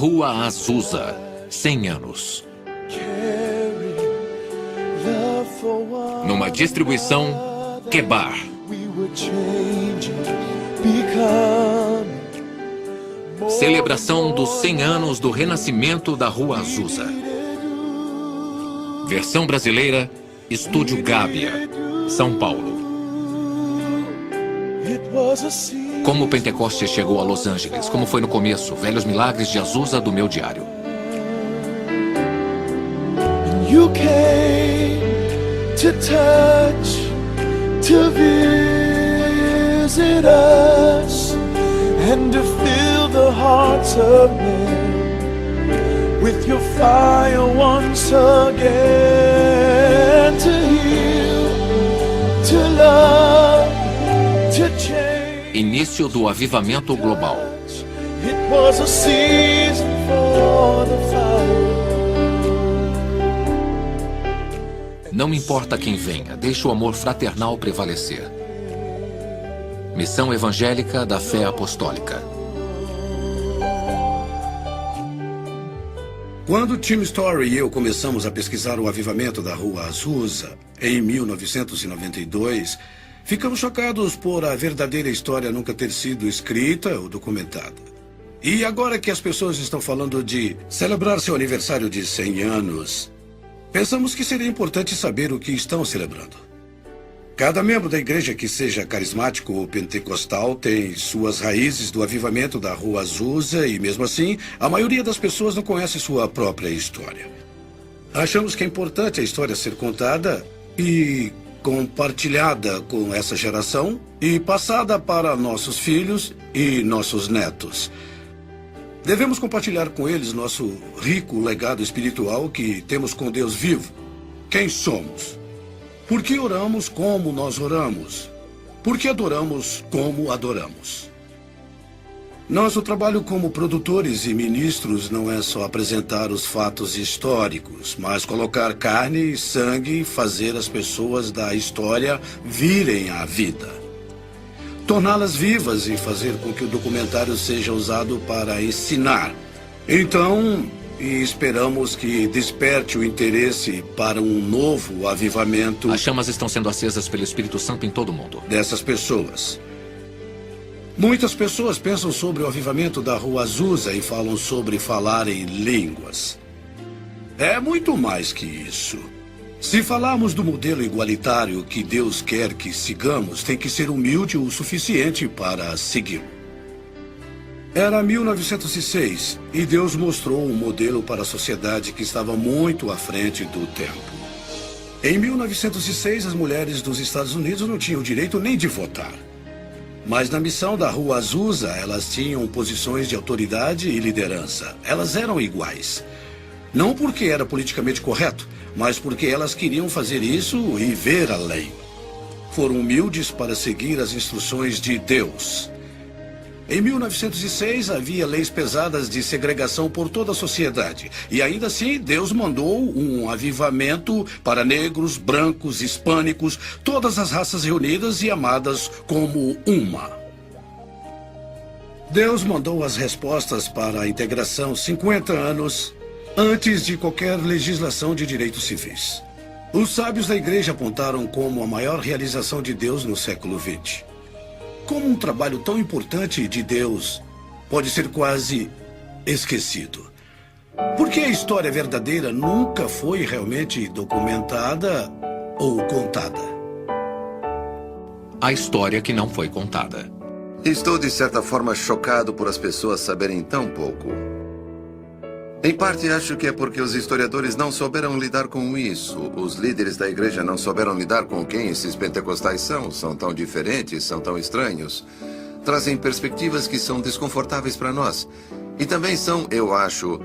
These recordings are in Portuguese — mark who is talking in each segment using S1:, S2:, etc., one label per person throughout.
S1: Rua Azusa, 100 anos. Numa distribuição Kebar. Celebração dos 100 anos do renascimento da Rua Azusa. Versão brasileira, Estúdio Gábia, São Paulo. Como o Pentecostes chegou a Los Angeles, como foi no começo, velhos milagres de Azusa do meu diário.
S2: You came to touch, to visit us, and to fill the hearts of men with your fire once again, to heal, to love, to change.
S1: Início do avivamento global.
S2: It was a season for the fire.
S1: Não importa quem venha, deixe o amor fraternal prevalecer. Missão evangélica da fé apostólica.
S3: Quando Tim Story e eu começamos a pesquisar o avivamento da Rua Azusa, em 1992, ficamos chocados por a verdadeira história nunca ter sido escrita ou documentada. E agora que as pessoas estão falando de celebrar seu aniversário de 100 anos, pensamos que seria importante saber o que estão celebrando. Cada membro da igreja que seja carismático ou pentecostal tem suas raízes do avivamento da Rua Azusa e, mesmo assim, a maioria das pessoas não conhece sua própria história. Achamos que é importante a história ser contada e compartilhada com essa geração e passada para nossos filhos e nossos netos. Devemos compartilhar com eles nosso rico legado espiritual que temos com Deus vivo. Quem somos? Por que oramos como nós oramos? Por que adoramos como adoramos? Nosso trabalho como produtores e ministros não é só apresentar os fatos históricos, mas colocar carne e sangue e fazer as pessoas da história virem à vida. Torná-las vivas e fazer com que o documentário seja usado para ensinar. Então, esperamos que desperte o interesse para um novo avivamento.
S1: As chamas estão sendo acesas pelo Espírito Santo em todo o mundo.
S3: Dessas pessoas. Muitas pessoas pensam sobre o avivamento da Rua Azusa e falam sobre falar em línguas. É muito mais que isso. Se falarmos do modelo igualitário que Deus quer que sigamos, tem que ser humilde o suficiente para segui-lo. Era 1906 e Deus mostrou um modelo para a sociedade que estava muito à frente do tempo. Em 1906, as mulheres dos Estados Unidos não tinham o direito nem de votar. Mas na missão da Rua Azusa, elas tinham posições de autoridade e liderança. Elas eram iguais. Não porque era politicamente correto, mas porque elas queriam fazer isso e ver além. Foram humildes para seguir as instruções de Deus. Em 1906, havia leis pesadas de segregação por toda a sociedade. E ainda assim, Deus mandou um avivamento para negros, brancos, hispânicos, todas as raças reunidas e amadas como uma. Deus mandou as respostas para a integração 50 anos antes de qualquer legislação de direitos civis. Os sábios da igreja apontaram como a maior realização de Deus no século XX. Como um trabalho tão importante de Deus pode ser quase esquecido? Porque a história verdadeira nunca foi realmente documentada ou contada.
S1: A história que não foi contada.
S4: Estou, de certa forma, chocado por as pessoas saberem tão pouco. Em parte, acho que é porque os historiadores não souberam lidar com isso. Os líderes da igreja não souberam lidar com quem esses pentecostais são. São tão diferentes, são tão estranhos. Trazem perspectivas que são desconfortáveis para nós. E também são, eu acho,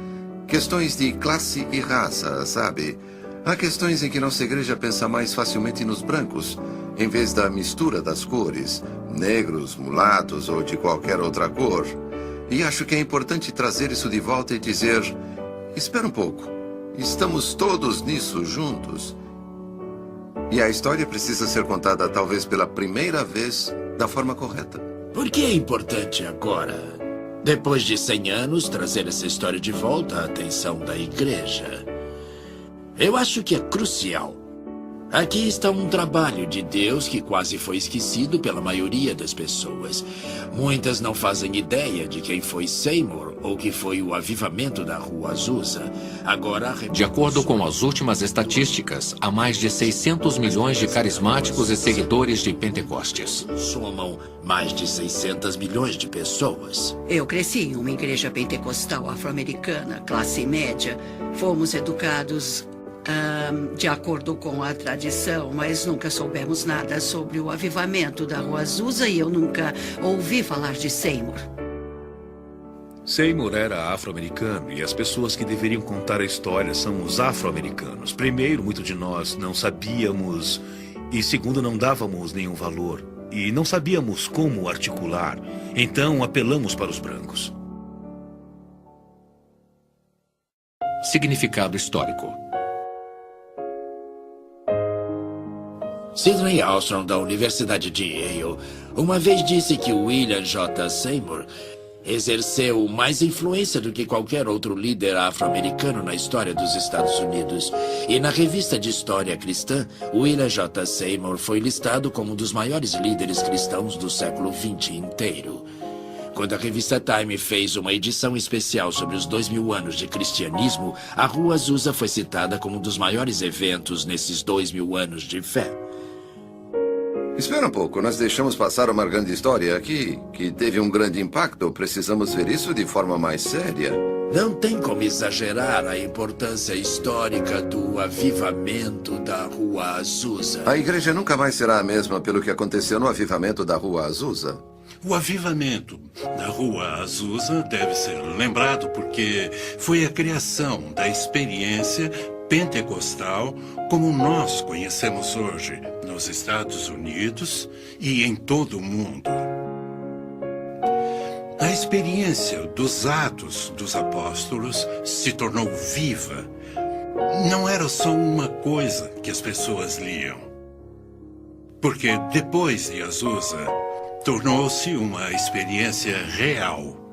S4: questões de classe e raça, sabe? Há questões em que nossa igreja pensa mais facilmente nos brancos, em vez da mistura das cores, negros, mulatos ou de qualquer outra cor. E acho que é importante trazer isso de volta e dizer: espera um pouco, estamos todos nisso juntos. E a história precisa ser contada talvez pela primeira vez da forma correta.
S5: Por que é importante agora? Depois de 100 anos, trazer essa história de volta à atenção da igreja. Eu acho que é crucial. Aqui está um trabalho de Deus que quase foi esquecido pela maioria das pessoas. Muitas não fazem ideia de quem foi Seymour ou que foi o avivamento da Rua Azusa. Agora,
S1: De acordo com as últimas estatísticas, há mais de 600 milhões de carismáticos e seguidores de Pentecostes.
S5: somam mais de 600 milhões de pessoas.
S6: Eu cresci em uma igreja pentecostal afro-americana, classe média. Fomos educados de acordo com a tradição, mas nunca soubemos nada sobre o avivamento da Rua Azusa e eu nunca ouvi falar de Seymour.
S7: Seymour era afro-americano e as pessoas que deveriam contar a história são os afro-americanos. Primeiro, muito de nós não sabíamos e segundo, não dávamos nenhum valor e não sabíamos como articular. Então, apelamos para os brancos.
S1: Significado histórico.
S5: Sidney Ostrom, da Universidade de Yale, uma vez disse que William J. Seymour exerceu mais influência do que qualquer outro líder afro-americano na história dos Estados Unidos. E na revista de história cristã, William J. Seymour foi listado como um dos maiores líderes cristãos do século XX inteiro. Quando a revista Time fez uma edição especial sobre os 2000 anos de cristianismo, a Rua Azusa foi citada como um dos maiores eventos nesses 2000 anos de fé.
S4: Espera um pouco, nós deixamos passar uma grande história aqui, que teve um grande impacto. Precisamos ver isso de forma mais séria.
S5: Não tem como exagerar a importância histórica do avivamento da Rua Azusa.
S4: A igreja nunca mais será a mesma pelo que aconteceu no avivamento da Rua Azusa.
S8: O avivamento da Rua Azusa deve ser lembrado porque foi a criação da experiência pentecostal como nós conhecemos hoje nos Estados Unidos e em todo o mundo. A experiência dos Atos dos Apóstolos se tornou viva. Não era só uma coisa que as pessoas liam. Porque depois de Azusa, tornou-se uma experiência real.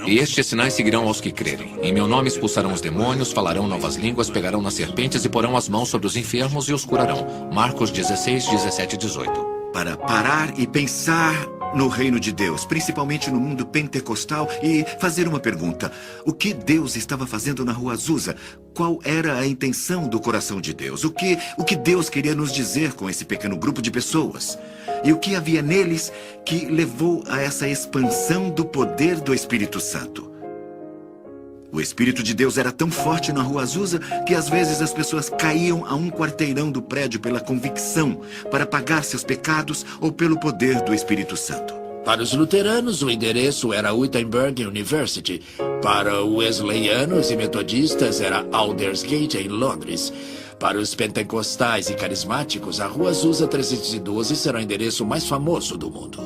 S1: E estes sinais seguirão aos que crerem. Em meu nome expulsarão os demônios, falarão novas línguas, pegarão nas serpentes e porão as mãos sobre os enfermos e os curarão. Marcos 16, 17 e 18.
S9: Para parar e pensar no reino de Deus, principalmente no mundo pentecostal, e fazer uma pergunta. O que Deus estava fazendo na Rua Azusa? Qual era a intenção do coração de Deus? O que Deus queria nos dizer com esse pequeno grupo de pessoas? E o que havia neles que levou a essa expansão do poder do Espírito Santo? O Espírito de Deus era tão forte na Rua Azusa que às vezes as pessoas caíam a um quarteirão do prédio pela convicção para pagar seus pecados ou pelo poder do Espírito Santo.
S5: Para os luteranos, o endereço era Wittenberg University. Para os wesleyanos e metodistas, era Aldersgate, em Londres. Para os pentecostais e carismáticos, a Rua Azusa 312 será o endereço mais famoso do mundo.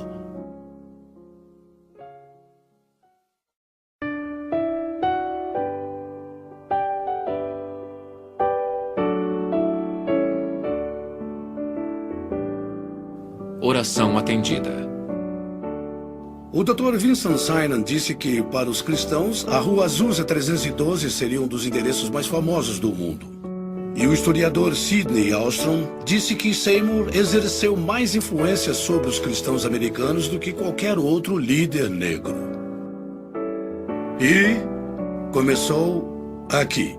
S1: Oração atendida.
S3: O Dr. Vincent Synan disse que, para os cristãos, a Rua Azusa 312 seria um dos endereços mais famosos do mundo. E o historiador Sidney Ostrom disse que Seymour exerceu mais influência sobre os cristãos americanos do que qualquer outro líder negro. E começou aqui,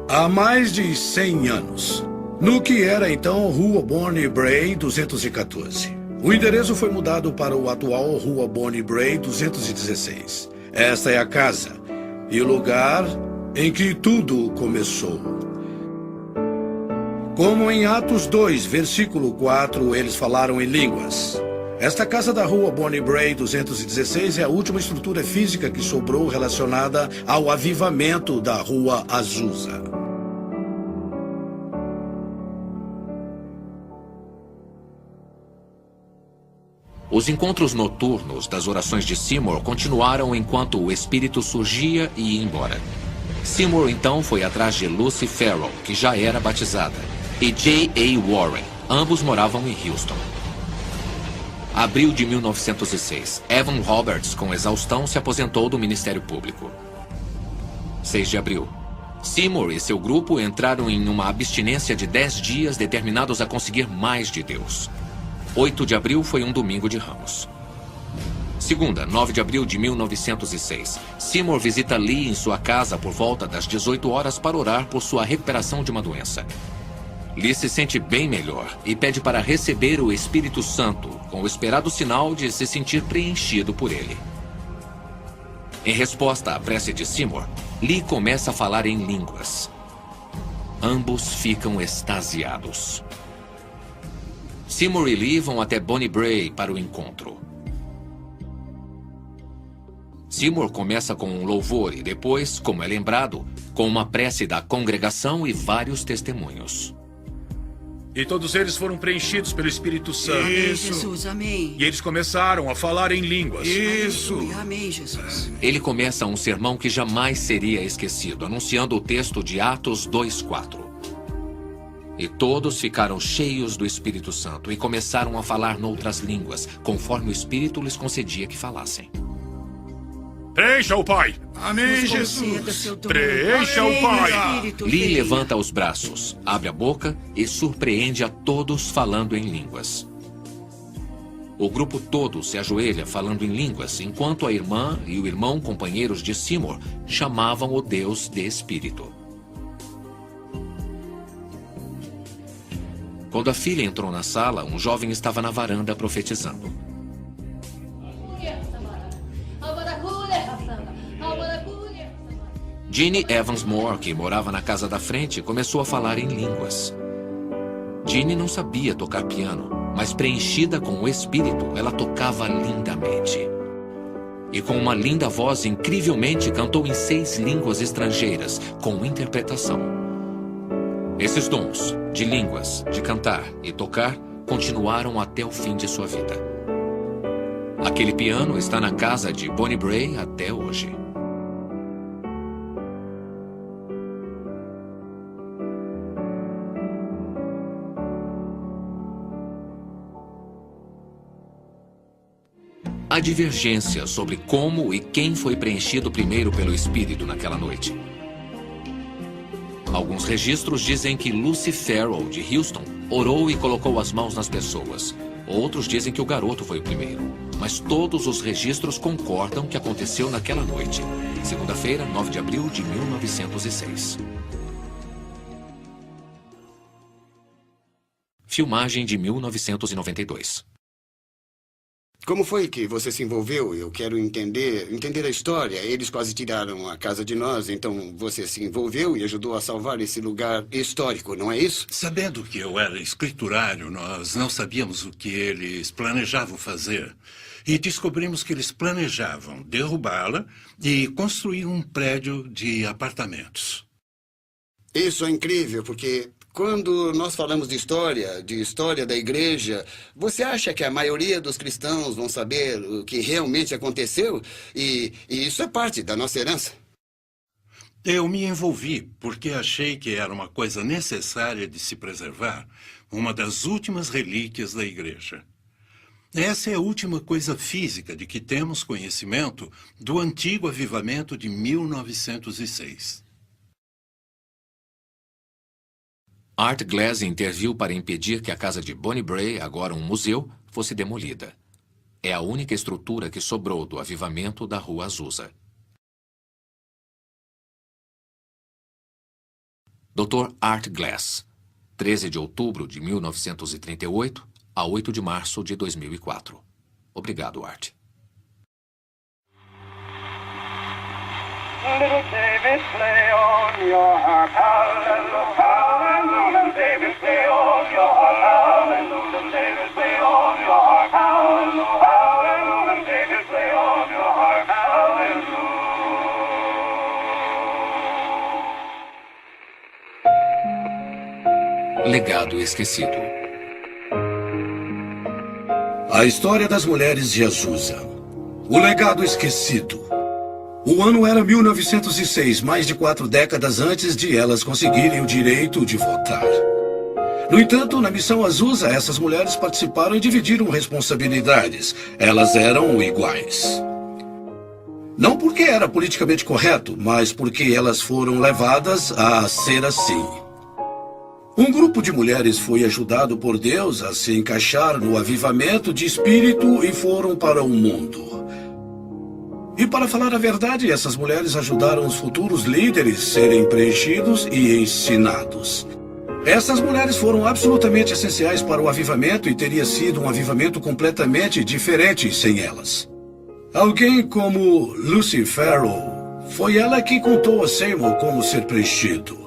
S3: há mais de 100 anos, no que era então Rua Bonnie Bray 214. O endereço foi mudado para o atual Rua Bonnie Bray 216. Esta é a casa e o lugar em que tudo começou. Como em Atos 2, versículo 4, eles falaram em línguas. Esta casa da Rua Bonnie Bray 216 é a última estrutura física que sobrou relacionada ao avivamento da Rua Azusa.
S1: Os encontros noturnos das orações de Seymour continuaram enquanto o espírito surgia e ia embora. Seymour então foi atrás de Lucy Farrell, que já era batizada, e J.A. Warren. Ambos moravam em Houston. Abril de 1906. Evan Roberts, com exaustão, se aposentou do Ministério Público. 6 de abril. Seymour e seu grupo entraram em uma abstinência de 10 dias determinados a conseguir mais de Deus. 8 de abril foi um domingo de Ramos. Segunda, 9 de abril de 1906. Seymour visita Lee em sua casa por volta das 18 horas para orar por sua recuperação de uma doença. Lee se sente bem melhor e pede para receber o Espírito Santo, com o esperado sinal de se sentir preenchido por ele. Em resposta à prece de Seymour, Lee começa a falar em línguas. Ambos ficam extasiados. Seymour e Lee vão até Bonnie Bray para o encontro. Seymour começa com um louvor e depois, como é lembrado, com uma prece da congregação e vários testemunhos.
S7: E todos eles foram preenchidos pelo Espírito Santo.
S6: Amém, Jesus, amém.
S7: E eles começaram a falar em línguas.
S6: Aleluia, amém, Jesus.
S1: Ele começa um sermão que jamais seria esquecido, anunciando o texto de Atos 2:4. E todos ficaram cheios do Espírito Santo e começaram a falar noutras línguas, conforme o Espírito lhes concedia que falassem.
S7: Preencha o Pai!
S2: Amém,
S6: Conceda
S2: Jesus.
S6: seu dom.
S7: Preencha o
S6: Amém,
S7: Pai.
S6: Espírito,
S1: Lee
S6: venha.
S1: levanta os braços, abre a boca e surpreende a todos falando em línguas. O grupo todo se ajoelha falando em línguas, enquanto a irmã e o irmão, companheiros de Seymour, chamavam o Deus de Espírito. Quando a filha entrou na sala, um jovem estava na varanda profetizando. Jeannie Evans Moore, que morava na casa da frente, começou a falar em línguas. Jeannie não sabia tocar piano, mas preenchida com o Espírito, ela tocava lindamente. E com uma linda voz, incrivelmente cantou em 6 línguas estrangeiras, com interpretação. Esses dons, de línguas, de cantar e tocar, continuaram até o fim de sua vida. Aquele piano está na casa de Bonnie Bray até hoje. Há divergência sobre como e quem foi preenchido primeiro pelo Espírito naquela noite. Alguns registros dizem que Lucy Farrell, de Houston, orou e colocou as mãos nas pessoas. Outros dizem que o garoto foi o primeiro. Mas todos os registros concordam que aconteceu naquela noite. Segunda-feira, 9 de abril de 1906. Filmagem de 1992.
S10: Como foi que você se envolveu? Eu quero entender a história. Eles quase tiraram a casa de nós, então você se envolveu e ajudou a salvar esse lugar histórico, não é isso?
S8: Sabendo que eu era escriturário, nós não sabíamos o que eles planejavam fazer. E descobrimos que eles planejavam derrubá-la e construir um prédio de apartamentos.
S10: Isso é incrível, porque quando nós falamos de história da igreja, você acha que a maioria dos cristãos vão saber o que realmente aconteceu? E isso é parte da nossa herança.
S8: Eu me envolvi porque achei que era uma coisa necessária de se preservar, uma das últimas relíquias da igreja. Essa é a última coisa física de que temos conhecimento do antigo avivamento de 1906.
S1: Art Glass interviu para impedir que a casa de Bonnie Bray, agora um museu, fosse demolida. É a única estrutura que sobrou do avivamento da Rua Azusa. Dr. Art Glass, 13 de outubro de 1938 a 8 de março de 2004. Obrigado, Art.
S2: Little David, play on your harp, hallelujah, hallelujah. David, play on your harp, hallelujah. David, play on your harp, hallelujah, hallelujah. David, play on your harp, hallelujah.
S1: Legado esquecido.
S3: A história das mulheres de Azusa. O legado esquecido. O ano era 1906, mais de 4 décadas antes de elas conseguirem o direito de votar. No entanto, na missão Azusa, essas mulheres participaram e dividiram responsabilidades. Elas eram iguais. Não porque era politicamente correto, mas porque elas foram levadas a ser assim. Um grupo de mulheres foi ajudado por Deus a se encaixar no avivamento de espírito e foram para o mundo. E para falar a verdade, essas mulheres ajudaram os futuros líderes a serem preenchidos e ensinados. Essas mulheres foram absolutamente essenciais para o avivamento e teria sido um avivamento completamente diferente sem elas. Alguém como Lucy Farrell, foi ela que contou a Seymour como ser preenchido.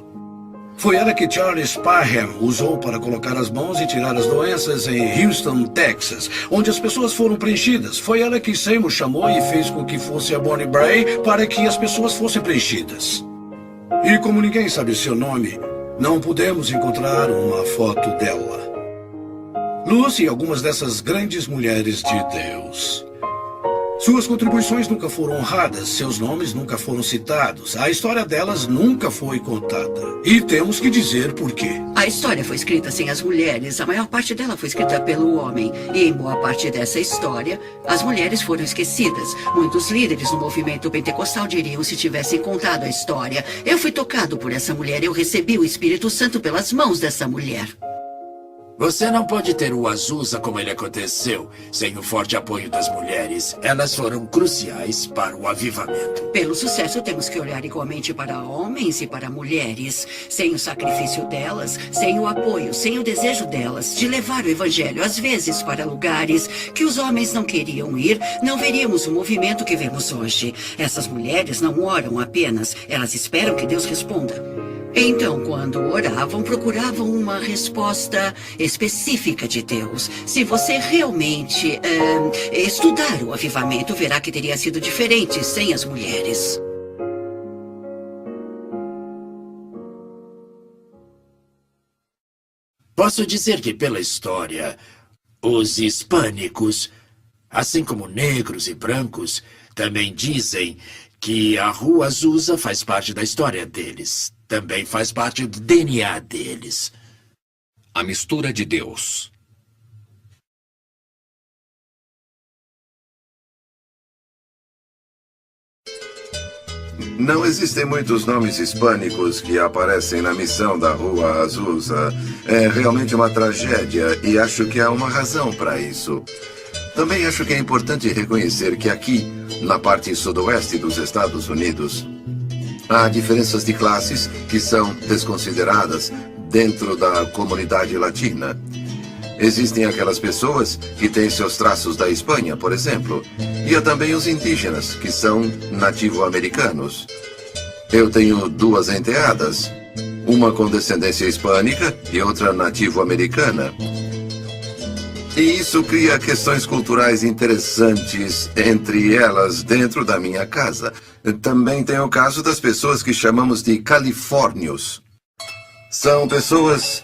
S3: Foi ela que Charles Parham usou para colocar as mãos e tirar as doenças em Houston, Texas, onde as pessoas foram preenchidas. Foi ela que Seymour chamou e fez com que fosse a Bonnie Bray para que as pessoas fossem preenchidas. E como ninguém sabe seu nome, não pudemos encontrar uma foto dela. Lucy e algumas dessas grandes mulheres de Deus. Suas contribuições nunca foram honradas, seus nomes nunca foram citados, a história delas nunca foi contada. E temos que dizer por quê.
S6: A história foi escrita sem as mulheres, a maior parte dela foi escrita pelo homem. E em boa parte dessa história, as mulheres foram esquecidas. Muitos líderes no movimento pentecostal diriam se tivessem contado a história. Eu fui tocado por essa mulher, eu recebi o Espírito Santo pelas mãos dessa mulher.
S5: Você não pode ter o Azusa como ele aconteceu, sem o forte apoio das mulheres. Elas foram cruciais para o avivamento.
S6: Pelo sucesso, temos que olhar igualmente para homens e para mulheres. Sem o sacrifício delas, sem o apoio, sem o desejo delas de levar o evangelho, às vezes, para lugares que os homens não queriam ir, não veríamos o movimento que vemos hoje. Essas mulheres não oram apenas, elas esperam que Deus responda. Então, quando oravam, procuravam uma resposta específica de Deus. Se você realmente estudar o avivamento, verá que teria sido diferente sem as mulheres.
S5: Posso dizer que, pela história, os hispânicos, assim como negros e brancos, também dizem que a Rua Azusa faz parte da história deles. Também faz parte do DNA deles.
S1: A mistura de Deus.
S4: Não existem muitos nomes hispânicos que aparecem na missão da Rua Azusa. É realmente uma tragédia e acho que há uma razão para isso. Também acho que é importante reconhecer que aqui, na parte sudoeste dos Estados Unidos, há diferenças de classes que são desconsideradas dentro da comunidade latina. Existem aquelas pessoas que têm seus traços da Espanha, por exemplo, e há também os indígenas, que são nativo-americanos. Eu tenho duas enteadas, uma com descendência hispânica e outra nativo-americana. E isso cria questões culturais interessantes entre elas dentro da minha casa. Também tem o caso das pessoas que chamamos de califórnios. São pessoas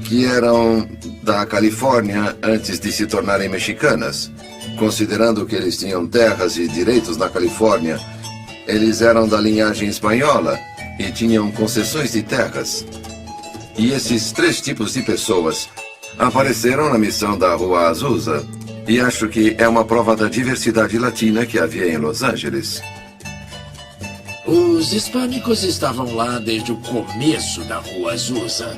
S4: que eram da Califórnia antes de se tornarem mexicanas. Considerando que eles tinham terras e direitos na Califórnia, eles eram da linhagem espanhola e tinham concessões de terras. E esses três tipos de pessoas apareceram na missão da Rua Azusa, e acho que é uma prova da diversidade latina que havia em Los Angeles.
S5: Os hispânicos estavam lá desde o começo da Rua Azusa.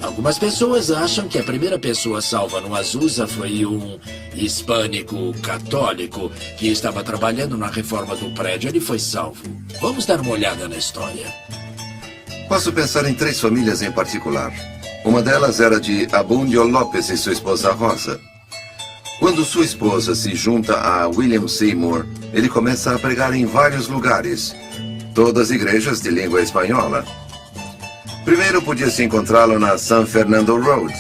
S5: Algumas pessoas acham que a primeira pessoa salva no Azusa foi um hispânico católico que estava trabalhando na reforma do prédio. Ele foi salvo. Vamos dar uma olhada na história.
S4: Posso pensar em três famílias em particular. Uma delas era de Abundio Lopes e sua esposa Rosa. Quando sua esposa se junta a William Seymour, ele começa a pregar em vários lugares, todas igrejas de língua espanhola. Primeiro podia-se encontrá-lo na San Fernando Road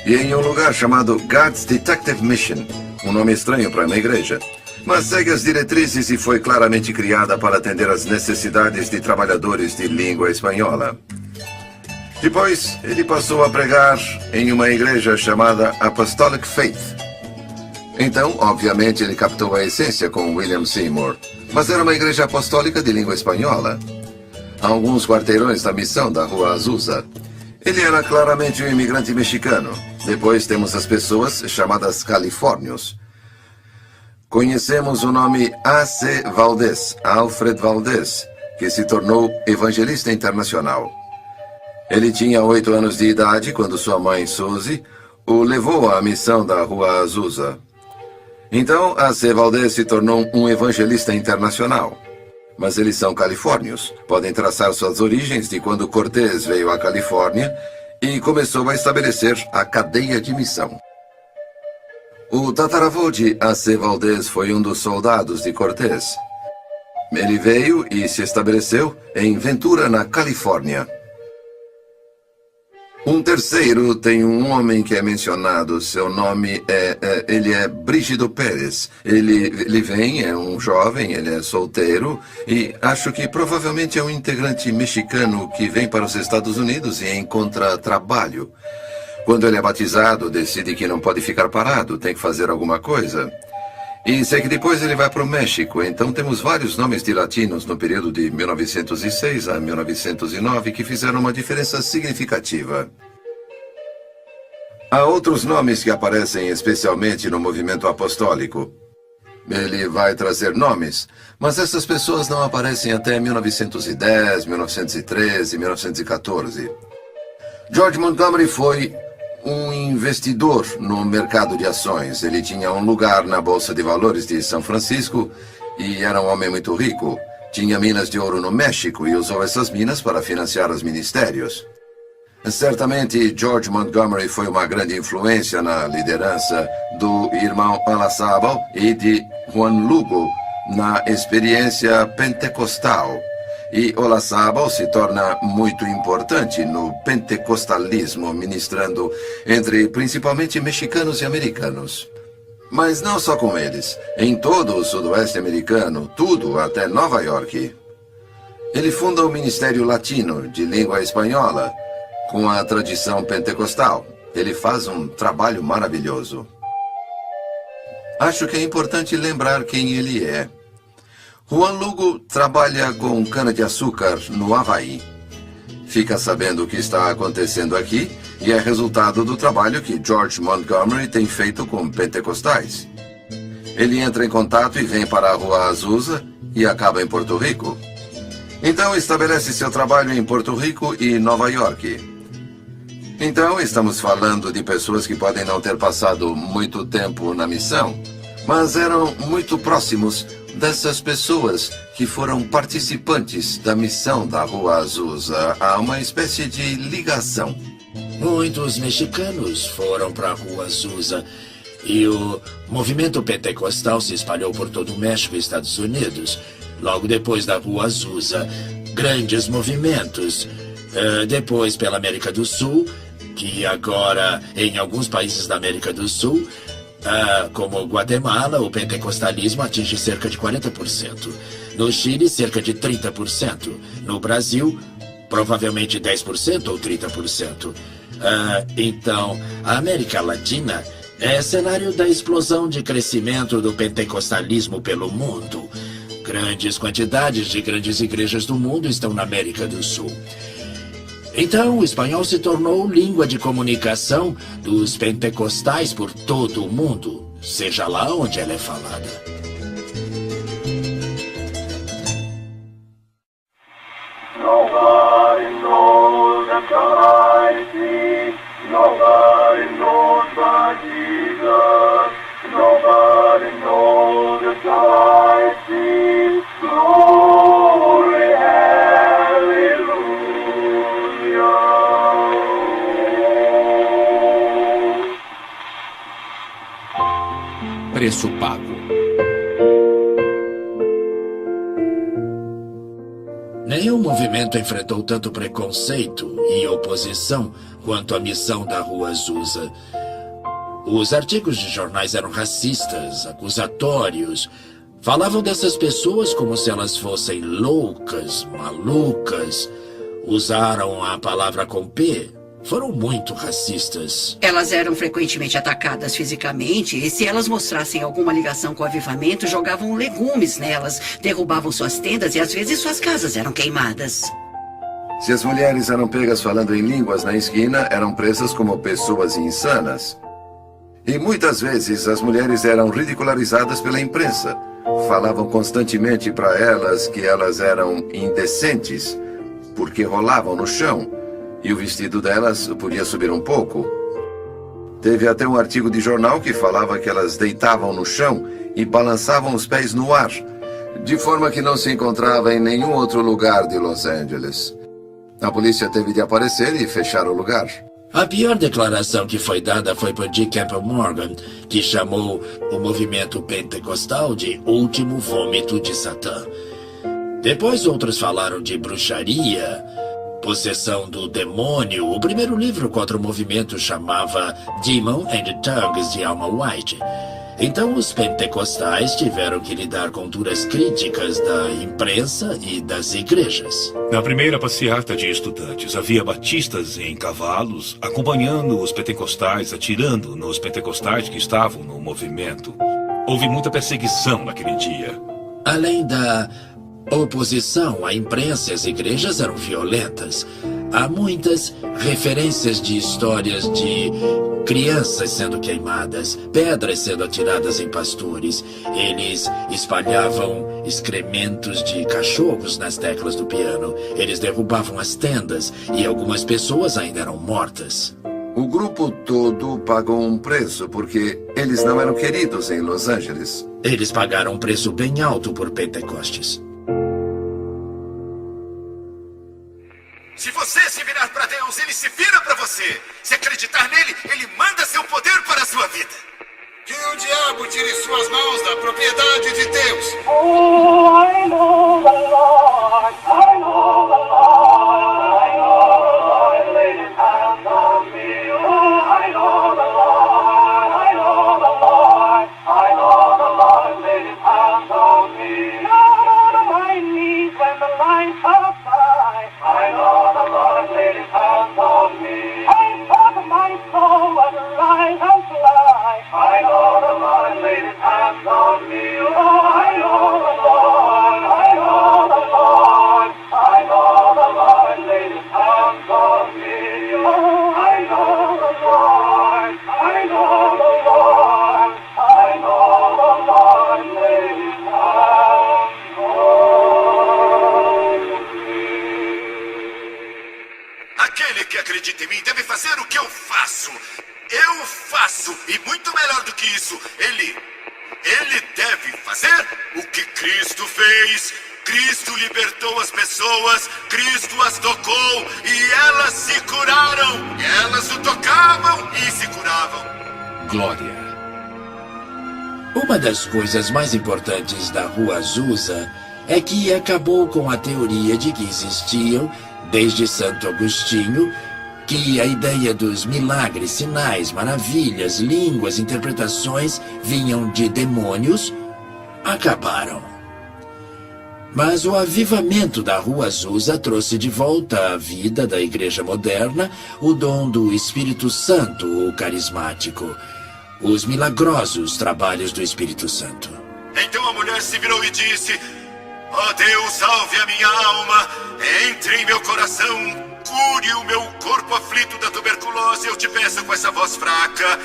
S4: e em um lugar chamado God's Detective Mission, um nome estranho para uma igreja, mas segue as diretrizes e foi claramente criada para atender às necessidades de trabalhadores de língua espanhola. Depois, ele passou a pregar em uma igreja chamada Apostolic Faith. Então, obviamente, ele captou a essência com William Seymour, mas era uma igreja apostólica de língua espanhola. A alguns quarteirões da missão da Rua Azusa, Ele era claramente um imigrante mexicano. Depois temos as pessoas chamadas califórnios. Conhecemos o nome A.C. Valdez, Alfred Valdez, que se tornou evangelista internacional. Ele tinha 8 anos de idade quando sua mãe, Suzy, o levou à missão da Rua Azusa. Então, A.C. Valdez se tornou um evangelista internacional. Mas eles são califórnios. Podem traçar suas origens de quando Cortés veio à Califórnia e começou a estabelecer a cadeia de missão. O tataravô de A.C. Valdez foi um dos soldados de Cortés. Ele veio e se estabeleceu em Ventura, na Califórnia. Um terceiro tem um homem que é mencionado, seu nome ele é Brígido Pérez. Ele vem, é um jovem, ele é solteiro e acho que provavelmente é um integrante mexicano que vem para os Estados Unidos e encontra trabalho. Quando ele é batizado, decide que não pode ficar parado, tem que fazer alguma coisa. E sei que depois ele vai para o México, então temos vários nomes de latinos no período de 1906 a 1909 que fizeram uma diferença significativa. Há outros nomes que aparecem especialmente no movimento apostólico. Ele vai trazer nomes, mas essas pessoas não aparecem até 1910, 1913, 1914. George Montgomery foi um investidor no mercado de ações. Ele tinha um lugar na Bolsa de Valores de São Francisco e era um homem muito rico. Tinha minas de ouro no México e usou essas minas para financiar os ministérios. Certamente, George Montgomery foi uma grande influência na liderança do irmão Olazábal e de Juan Lugo na experiência pentecostal. E Olazábal se torna muito importante no pentecostalismo, ministrando entre principalmente mexicanos e americanos. Mas não só com eles. Em todo o sudoeste americano, tudo até Nova York. Ele funda o Ministério Latino de Língua Espanhola, com a tradição pentecostal. Ele faz um trabalho maravilhoso. Acho que é importante lembrar quem ele é. Juan Lugo trabalha com cana-de-açúcar no Havaí. Fica sabendo o que está acontecendo aqui e é resultado do trabalho que George Montgomery tem feito com pentecostais. Ele entra em contato e vem para a Rua Azusa e acaba em Porto Rico. Então estabelece seu trabalho em Porto Rico e Nova York. Então estamos falando de pessoas que podem não ter passado muito tempo na missão, mas eram muito próximos dessas pessoas que foram participantes da missão da Rua Azusa. Há uma espécie de ligação.
S5: Muitos mexicanos foram para a Rua Azusa e o movimento pentecostal se espalhou por todo o México e Estados Unidos. Logo depois da Rua Azusa, grandes movimentos. Depois pela América do Sul, que agora em alguns países da América do Sul, como Guatemala, o pentecostalismo atinge cerca de 40%. No Chile, cerca de 30%. No Brasil, provavelmente 10% ou 30%. Então, a América Latina é cenário da explosão de crescimento do pentecostalismo pelo mundo. Grandes quantidades de grandes igrejas do mundo estão na América do Sul. Então, o espanhol se tornou língua de comunicação dos pentecostais por todo o mundo, seja lá onde ela é falada.
S2: Nobody knows the God I see. Nobody knows but Jesus. Nobody knows the God I see. Glory, hallelujah.
S1: Preço pago.
S5: Nenhum movimento enfrentou tanto preconceito e oposição quanto a missão da Rua Azusa. Os artigos de jornais eram racistas, acusatórios. Falavam dessas pessoas como se elas fossem loucas, malucas. Usaram a palavra com P. Foram muito racistas.
S6: Elas eram frequentemente atacadas fisicamente e se elas mostrassem alguma ligação com o avivamento, jogavam legumes nelas, derrubavam suas tendas e às vezes suas casas eram queimadas.
S4: Se as mulheres eram pegas falando em línguas na esquina, eram presas como pessoas insanas. E muitas vezes as mulheres eram ridicularizadas pela imprensa. Falavam constantemente para elas que elas eram indecentes, porque rolavam no chão, e o vestido delas podia subir um pouco. Teve até um artigo de jornal que falava que elas deitavam no chão e balançavam os pés no ar, de forma que não se encontrava em nenhum outro lugar de Los Angeles. A polícia teve de aparecer e fechar o lugar.
S5: A pior declaração que foi dada foi por G. Campbell Morgan, que chamou o movimento pentecostal de último vômito de Satã. Depois outros falaram de bruxaria, possessão do demônio. O primeiro livro contra o movimento chamava Demon and the Tongues de Alma White. Então os pentecostais tiveram que lidar com duras críticas da imprensa e das igrejas.
S7: Na primeira passeata de estudantes, havia batistas em cavalos, acompanhando os pentecostais, atirando nos pentecostais que estavam no movimento. Houve muita perseguição naquele dia.
S5: Além da oposição, a imprensa e as igrejas eram violentas. Há muitas referências de histórias de crianças sendo queimadas, pedras sendo atiradas em pastores. Eles espalhavam excrementos de cachorros nas teclas do piano. Eles derrubavam as tendas e algumas pessoas ainda eram mortas.
S4: O grupo todo pagou um preço porque eles não eram queridos em Los Angeles.
S5: Eles pagaram um preço bem alto por Pentecostes.
S9: Se você se virar para Deus, Ele se vira para você. Se acreditar nele, Ele manda seu poder para a sua vida.
S10: Que o diabo tire suas mãos da propriedade de Deus.
S2: Oh, I know the Lord. I know the Lord. I know the Lord laid his hands on me. Oh, I know the Lord. I know the Lord. I know the Lord laid his hands on me. Down on my knees when the lights are by. I know the Lord laid his hands on me. I thought my soul would rise and fly. I know the Lord laid his hands on me. Oh, I know the Lord. I know the Lord. I know the Lord laid his hands on me. Oh, I know the Lord. I know the Lord. I know the Lord laid his hands on me.
S9: Aquele que acredita em mim deve fazer o que eu faço. Eu faço, e muito melhor do que isso, ele deve fazer o que Cristo fez. Cristo libertou as pessoas, Cristo as tocou e elas se curaram. Elas o tocavam e se curavam.
S1: Glória.
S5: Uma das coisas mais importantes da Rua Azusa é que acabou com a teoria de que existiam, desde Santo Agostinho, que a ideia dos milagres, sinais, maravilhas, línguas, interpretações vinham de demônios, acabaram. Mas o avivamento da Rua Azusa trouxe de volta à vida da igreja moderna o dom do Espírito Santo, o carismático, os milagrosos trabalhos do Espírito Santo.
S9: Então a mulher se virou e disse: ó Deus, salve a minha alma, entre em meu coração, cure o meu corpo aflito da tuberculose, eu te peço com essa voz fraca.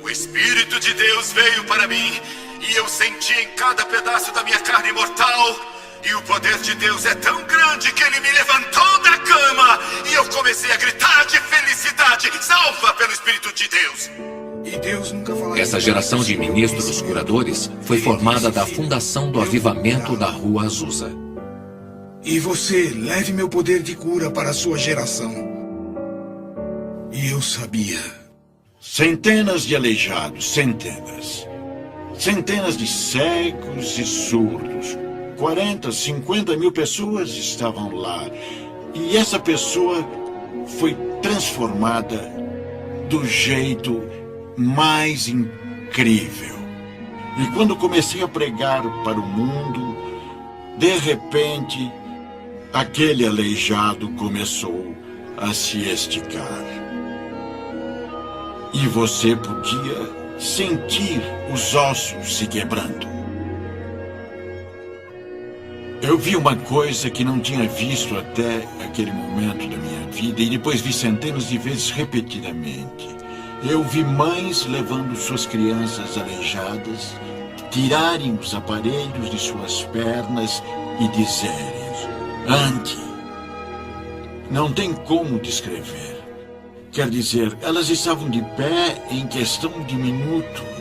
S9: O Espírito de Deus veio para mim e eu senti em cada pedaço da minha carne mortal. E o poder de Deus é tão grande que ele me levantou da cama e eu comecei a gritar de felicidade: salva pelo Espírito de Deus.
S3: E Deus nunca falaria.
S1: Essa geração de ministros curadores foi formada da fundação do avivamento da Rua Azusa.
S3: E você leve meu poder de cura para a sua geração. E eu sabia.
S8: Centenas de aleijados, centenas. Centenas de cegos e surdos. 40, 50 mil pessoas estavam lá. E essa pessoa foi transformada do jeito mais incrível. E quando comecei a pregar para o mundo, de repente, aquele aleijado começou a se esticar. E você podia sentir os ossos se quebrando.
S11: Eu vi uma coisa que não tinha visto até aquele momento da minha vida e depois vi centenas de vezes repetidamente. Eu vi mães levando suas crianças aleijadas, tirarem os aparelhos de suas pernas e dizerem: ande. Não tem como descrever. Quer dizer, elas estavam de pé em questão de minutos.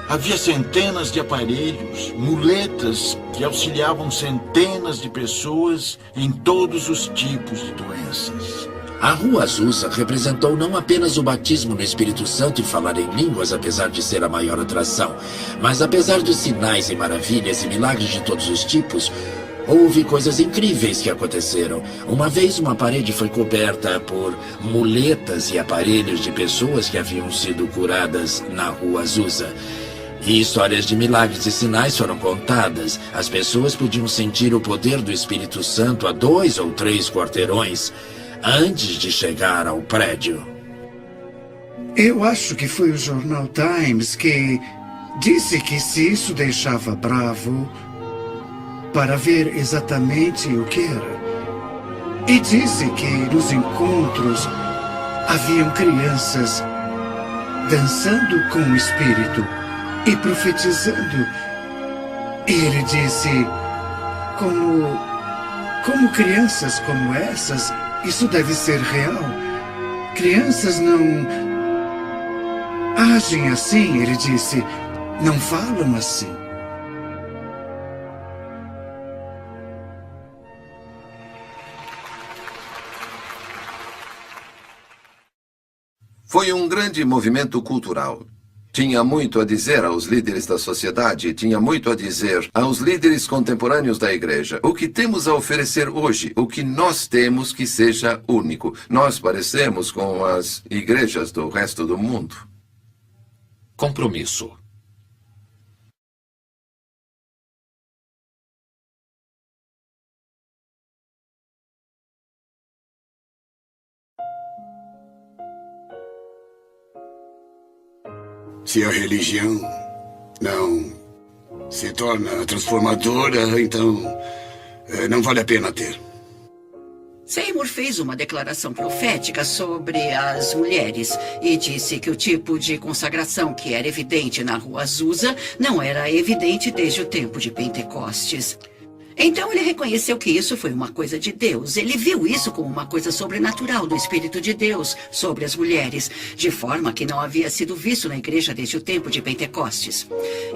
S11: Havia centenas de aparelhos, muletas que auxiliavam centenas de pessoas em todos os tipos de doenças.
S5: A Rua Azusa representou não apenas o batismo no Espírito Santo e falar em línguas, apesar de ser a maior atração, mas apesar dos sinais e maravilhas e milagres de todos os tipos, houve coisas incríveis que aconteceram. Uma vez uma parede foi coberta por muletas e aparelhos de pessoas que haviam sido curadas na Rua Azusa. E histórias de milagres e sinais foram contadas. As pessoas podiam sentir o poder do Espírito Santo a 2 ou 3 quarteirões antes de chegar ao prédio.
S12: Eu acho que foi o jornal Times que disse que se isso deixava Bravo para ver exatamente o que era. E disse que nos encontros haviam crianças dançando com o Espírito e profetizando. E ele disse, como crianças como essas, isso deve ser real. Crianças não agem assim, ele disse, não falam assim.
S4: Foi um grande movimento cultural. Tinha muito a dizer aos líderes da sociedade, tinha muito a dizer aos líderes contemporâneos da igreja. O que temos a oferecer hoje, o que nós temos que seja único. Nós parecemos com as igrejas do resto do mundo.
S1: Compromisso.
S10: Se a religião não se torna transformadora, então não vale a pena ter.
S6: Seymour fez uma declaração profética sobre as mulheres e disse que o tipo de consagração que era evidente na Rua Azusa não era evidente desde o tempo de Pentecostes. Então ele reconheceu que isso foi uma coisa de Deus. Ele viu isso como uma coisa sobrenatural do Espírito de Deus sobre as mulheres, de forma que não havia sido visto na igreja desde o tempo de Pentecostes.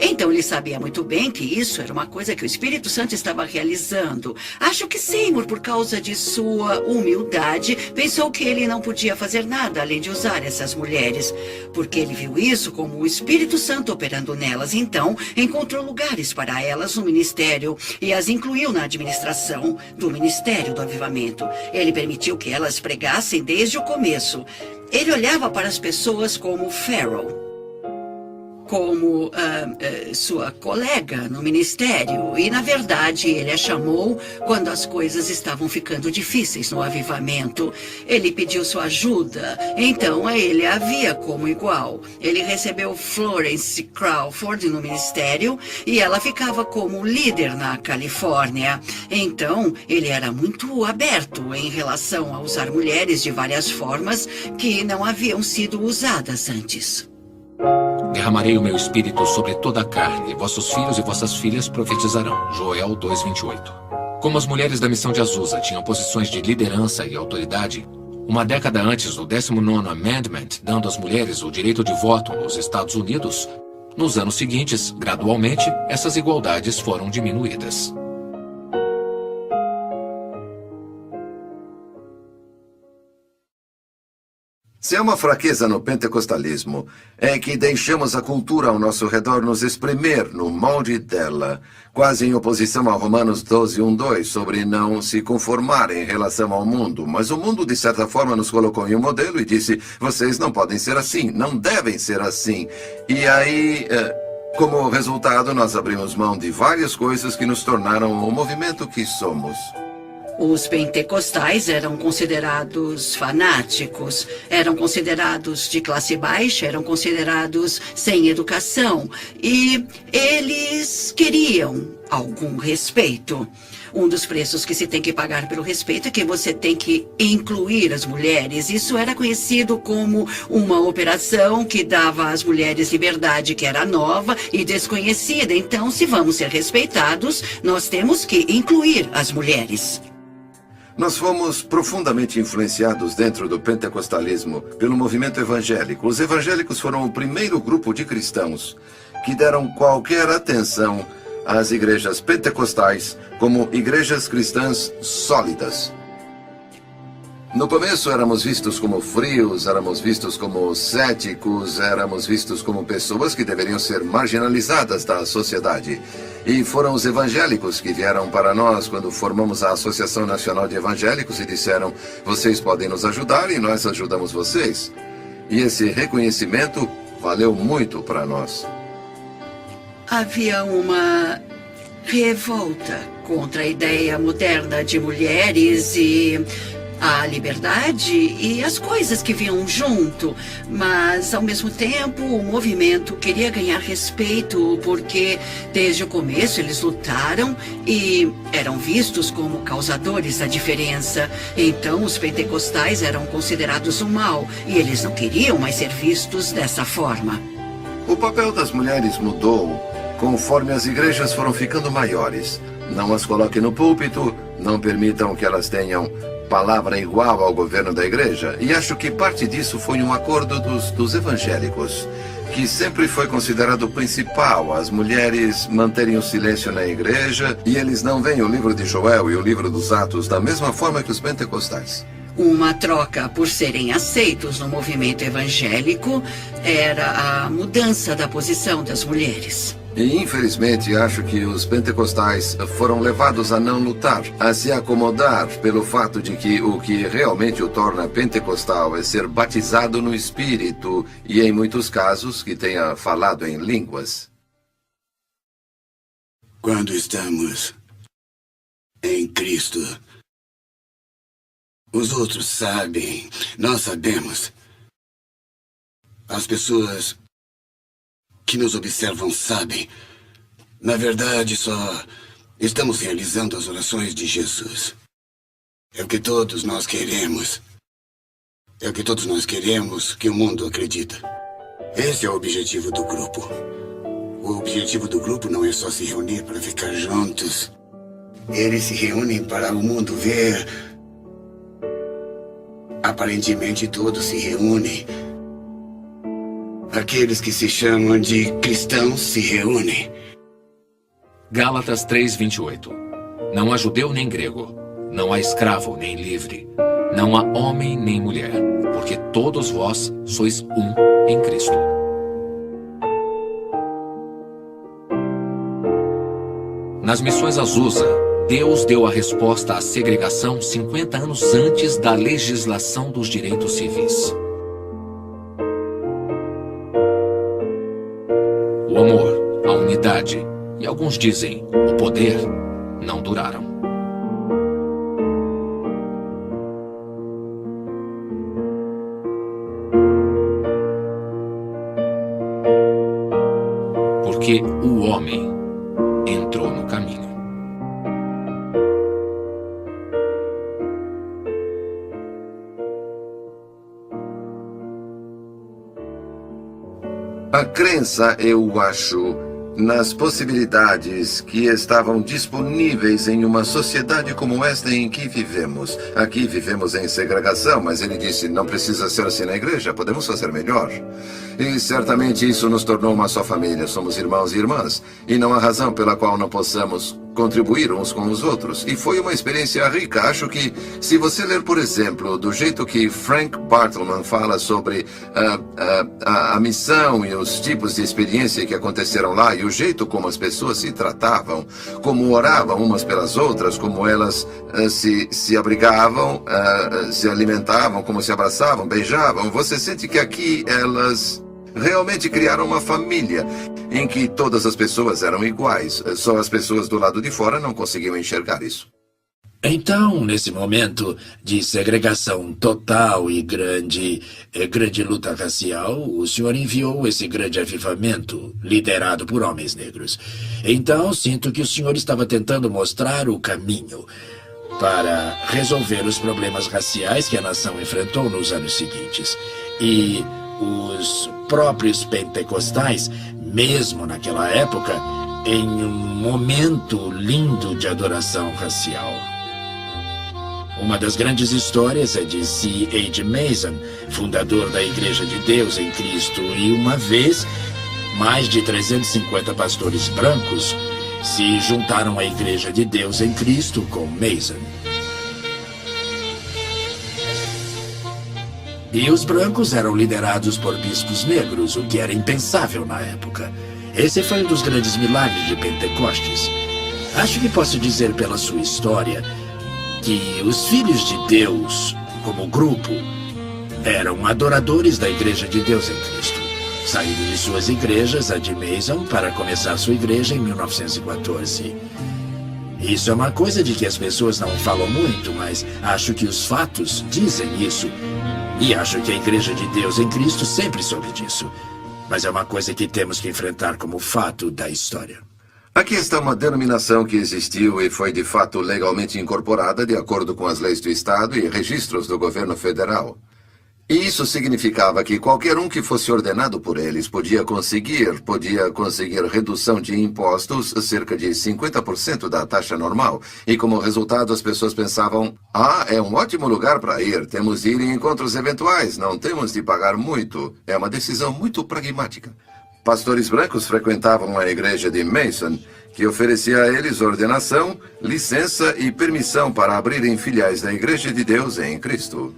S6: Então ele sabia muito bem que isso era uma coisa que o Espírito Santo estava realizando. Acho que Seymour, por causa de sua humildade, pensou que ele não podia fazer nada além de usar essas mulheres, porque ele viu isso como o Espírito Santo operando nelas. Então encontrou lugares para elas no ministério e as incluiu na administração do Ministério do Avivamento. Ele permitiu que elas pregassem desde o começo. Ele olhava para as pessoas como Farrell, como sua colega no ministério. E, na verdade, ele a chamou quando as coisas estavam ficando difíceis no avivamento. Ele pediu sua ajuda, então ele a via como igual. Ele recebeu Florence Crawford no ministério e ela ficava como líder na Califórnia. Então, ele era muito aberto em relação a usar mulheres de várias formas que não haviam sido usadas antes.
S1: Derramarei o meu espírito sobre toda a carne. Vossos filhos e vossas filhas profetizarão. Joel 2:28. Como as mulheres da missão de Azusa tinham posições de liderança e autoridade, uma década antes do 19º Amendment, dando às mulheres o direito de voto nos Estados Unidos, nos anos seguintes, gradualmente, essas igualdades foram diminuídas.
S4: Se há uma fraqueza no pentecostalismo, é que deixamos a cultura ao nosso redor nos espremer no molde dela, quase em oposição a Romanos 12:1-2, sobre não se conformar em relação ao mundo. Mas o mundo, de certa forma, nos colocou em um modelo e disse, vocês não podem ser assim, não devem ser assim. E aí, como resultado, nós abrimos mão de várias coisas que nos tornaram o movimento que somos.
S6: Os pentecostais eram considerados fanáticos, eram considerados de classe baixa, eram considerados sem educação. E eles queriam algum respeito. Um dos preços que se tem que pagar pelo respeito é que você tem que incluir as mulheres. Isso era conhecido como uma operação que dava às mulheres liberdade, que era nova e desconhecida. Então, se vamos ser respeitados, nós temos que incluir as mulheres.
S4: Nós fomos profundamente influenciados dentro do pentecostalismo pelo movimento evangélico. Os evangélicos foram o primeiro grupo de cristãos que deram qualquer atenção às igrejas pentecostais como igrejas cristãs sólidas. No começo éramos vistos como frios, éramos vistos como céticos, éramos vistos como pessoas que deveriam ser marginalizadas da sociedade. E foram os evangélicos que vieram para nós quando formamos a Associação Nacional de Evangélicos e disseram: vocês podem nos ajudar e nós ajudamos vocês. E esse reconhecimento valeu muito para nós.
S6: Havia uma revolta contra a ideia moderna de mulheres e a liberdade e as coisas que vinham junto. Mas, ao mesmo tempo, o movimento queria ganhar respeito porque, desde o começo, eles lutaram e eram vistos como causadores da diferença. Então, os pentecostais eram considerados um mal e eles não queriam mais ser vistos dessa forma.
S4: O papel das mulheres mudou conforme as igrejas foram ficando maiores. Não as coloquem no púlpito, não permitam que elas tenham palavra igual ao governo da igreja. E acho que parte disso foi um acordo dos evangélicos, que sempre foi considerado o principal, as mulheres manterem o silêncio na igreja, e eles não veem o livro de Joel e o livro dos Atos da mesma forma que os pentecostais.
S6: Uma troca por serem aceitos no movimento evangélico era a mudança da posição das mulheres.
S4: E, infelizmente, acho que os pentecostais foram levados a não lutar, a se acomodar pelo fato de que o que realmente o torna pentecostal é ser batizado no Espírito e, em muitos casos, que tenha falado em línguas.
S10: Quando estamos em Cristo, os outros sabem, nós sabemos. As pessoas que nos observam sabem. Na verdade, só estamos realizando as orações de Jesus. É o que todos nós queremos. É o que todos nós queremos que o mundo acredita. Esse é o objetivo do grupo. O objetivo do grupo não é só se reunir para ficar juntos. Eles se reúnem para o mundo ver. Aparentemente todos se reúnem. Aqueles que se chamam de cristãos se reúnem.
S1: Gálatas 3:28. Não há judeu nem grego, não há escravo nem livre, não há homem nem mulher, porque todos vós sois um em Cristo. Nas missões Azusa, Deus deu a resposta à segregação 50 anos antes da legislação dos direitos civis. O amor, a unidade e, alguns dizem, o poder não duraram. Porque o homem entrou no caminho.
S4: A crença, eu acho, nas possibilidades que estavam disponíveis em uma sociedade como esta em que vivemos. Aqui vivemos em segregação, mas ele disse, não precisa ser assim na igreja, podemos fazer melhor. E certamente isso nos tornou uma só família, somos irmãos e irmãs, e não há razão pela qual não possamos contribuir uns com os outros. E foi uma experiência rica. Acho que, se você ler, por exemplo, do jeito que Frank Bartleman fala sobre a missão e os tipos de experiência que aconteceram lá, e o jeito como as pessoas se tratavam, como oravam umas pelas outras, como elas se abrigavam, se alimentavam, como se abraçavam, beijavam, você sente que aqui elas realmente criaram uma família em que todas as pessoas eram iguais. Só as pessoas do lado de fora não conseguiam enxergar isso.
S5: Então, nesse momento de segregação total e grande luta racial, o senhor enviou esse grande avivamento, liderado por homens negros. Então, sinto que o senhor estava tentando mostrar o caminho para resolver os problemas raciais que a nação enfrentou nos anos seguintes. E os próprios pentecostais, mesmo naquela época, em um momento lindo de adoração racial. Uma das grandes histórias é de C.H. Mason, fundador da Igreja de Deus em Cristo, e uma vez, mais de 350 pastores brancos se juntaram à Igreja de Deus em Cristo com Mason. E os brancos eram liderados por bispos negros, o que era impensável na época. Esse foi um dos grandes milagres de Pentecostes. Acho que posso dizer pela sua história que os filhos de Deus, como grupo, eram adoradores da Igreja de Deus em Cristo. Saíram de suas igrejas, a de Mason, para começar sua igreja em 1914. Isso é uma coisa de que as pessoas não falam muito, mas acho que os fatos dizem isso. E acho que a Igreja de Deus em Cristo sempre soube disso. Mas é uma coisa que temos que enfrentar como fato da história.
S4: Aqui está uma denominação que existiu e foi de fato legalmente incorporada de acordo com as leis do Estado e registros do governo federal. E isso significava que qualquer um que fosse ordenado por eles podia conseguir redução de impostos, cerca de 50% da taxa normal. E como resultado as pessoas pensavam, é um ótimo lugar para ir, temos de ir em encontros eventuais, não temos de pagar muito. É uma decisão muito pragmática. Pastores brancos frequentavam a igreja de Mason, que oferecia a eles ordenação, licença e permissão para abrirem filiais da Igreja de Deus em Cristo.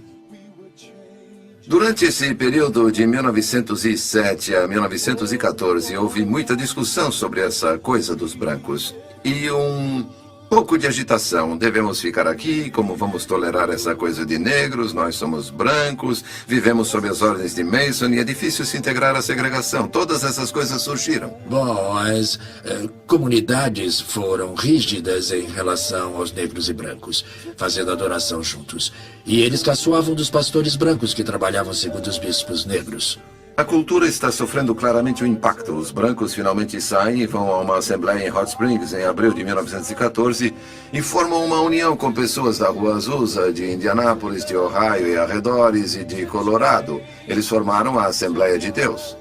S4: Durante esse período de 1907 a 1914, houve muita discussão sobre essa coisa dos brancos. E pouco de agitação. Devemos ficar aqui? Como vamos tolerar essa coisa de negros? Nós somos brancos, vivemos sob as ordens de Mason e é difícil se integrar à segregação. Todas essas coisas surgiram.
S5: Bom, as comunidades foram rígidas em relação aos negros e brancos, fazendo adoração juntos. E eles caçoavam dos pastores brancos que trabalhavam segundo os bispos negros.
S4: A cultura está sofrendo claramente um impacto. Os brancos finalmente saem e vão a uma assembleia em Hot Springs em abril de 1914 e formam uma união com pessoas da Rua Azusa, de Indianápolis, de Ohio e arredores e de Colorado. Eles formaram a Assembleia de Deus.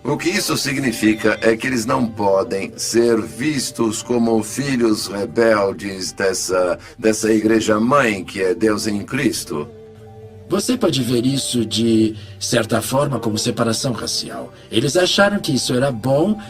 S4: O que isso significa é que eles não podem ser vistos como filhos rebeldes dessa igreja-mãe que é Deus em Cristo.
S5: Você pode ver isso de certa forma como separação racial. Eles acharam que isso era bom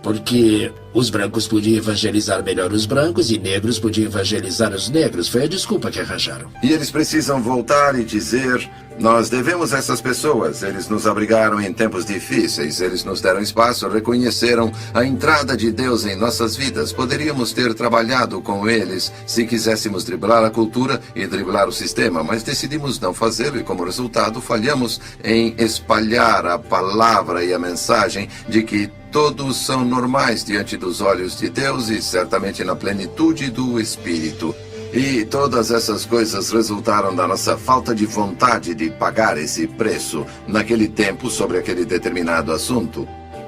S5: porque os brancos podiam evangelizar melhor os brancos e negros podiam evangelizar os negros. Foi a desculpa que arranjaram.
S4: E eles precisam voltar e dizer, nós devemos a essas pessoas. Eles nos abrigaram em tempos difíceis, eles nos deram espaço, reconheceram a entrada de Deus em nossas vidas. Poderíamos ter trabalhado com eles se quiséssemos driblar a cultura e driblar o sistema, mas decidimos não fazê-lo e como resultado falhamos em espalhar a palavra e a mensagem de que todos são normais diante dos olhos de Deus e certamente na plenitude do Espírito. E todas essas coisas resultaram da nossa falta de vontade de pagar esse preço naquele tempo sobre aquele determinado assunto.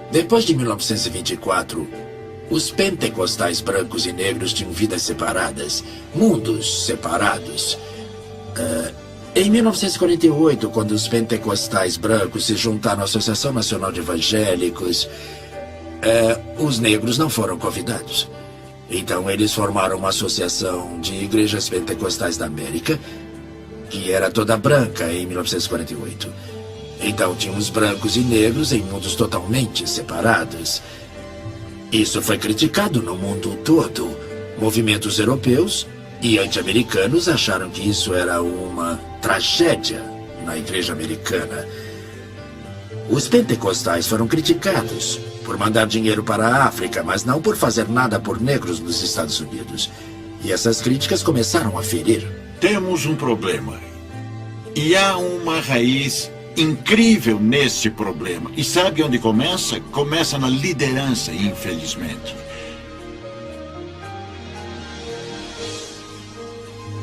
S5: Depois de 1924, os pentecostais brancos e negros tinham vidas separadas, mundos separados. Em 1948, quando os pentecostais brancos se juntaram à Associação Nacional de Evangélicos, os negros não foram convidados. Então eles formaram uma associação de igrejas pentecostais da América, que era toda branca em 1948. Então tínhamos brancos e negros em mundos totalmente separados. Isso foi criticado no mundo todo. Movimentos europeus e anti-americanos acharam que isso era uma tragédia na igreja americana. Os pentecostais foram criticados por mandar dinheiro para a África, mas não por fazer nada por negros nos Estados Unidos. E essas críticas começaram a ferir.
S11: Temos um problema. E há uma raiz incrível nesse problema. E sabe onde começa? Começa na liderança, infelizmente.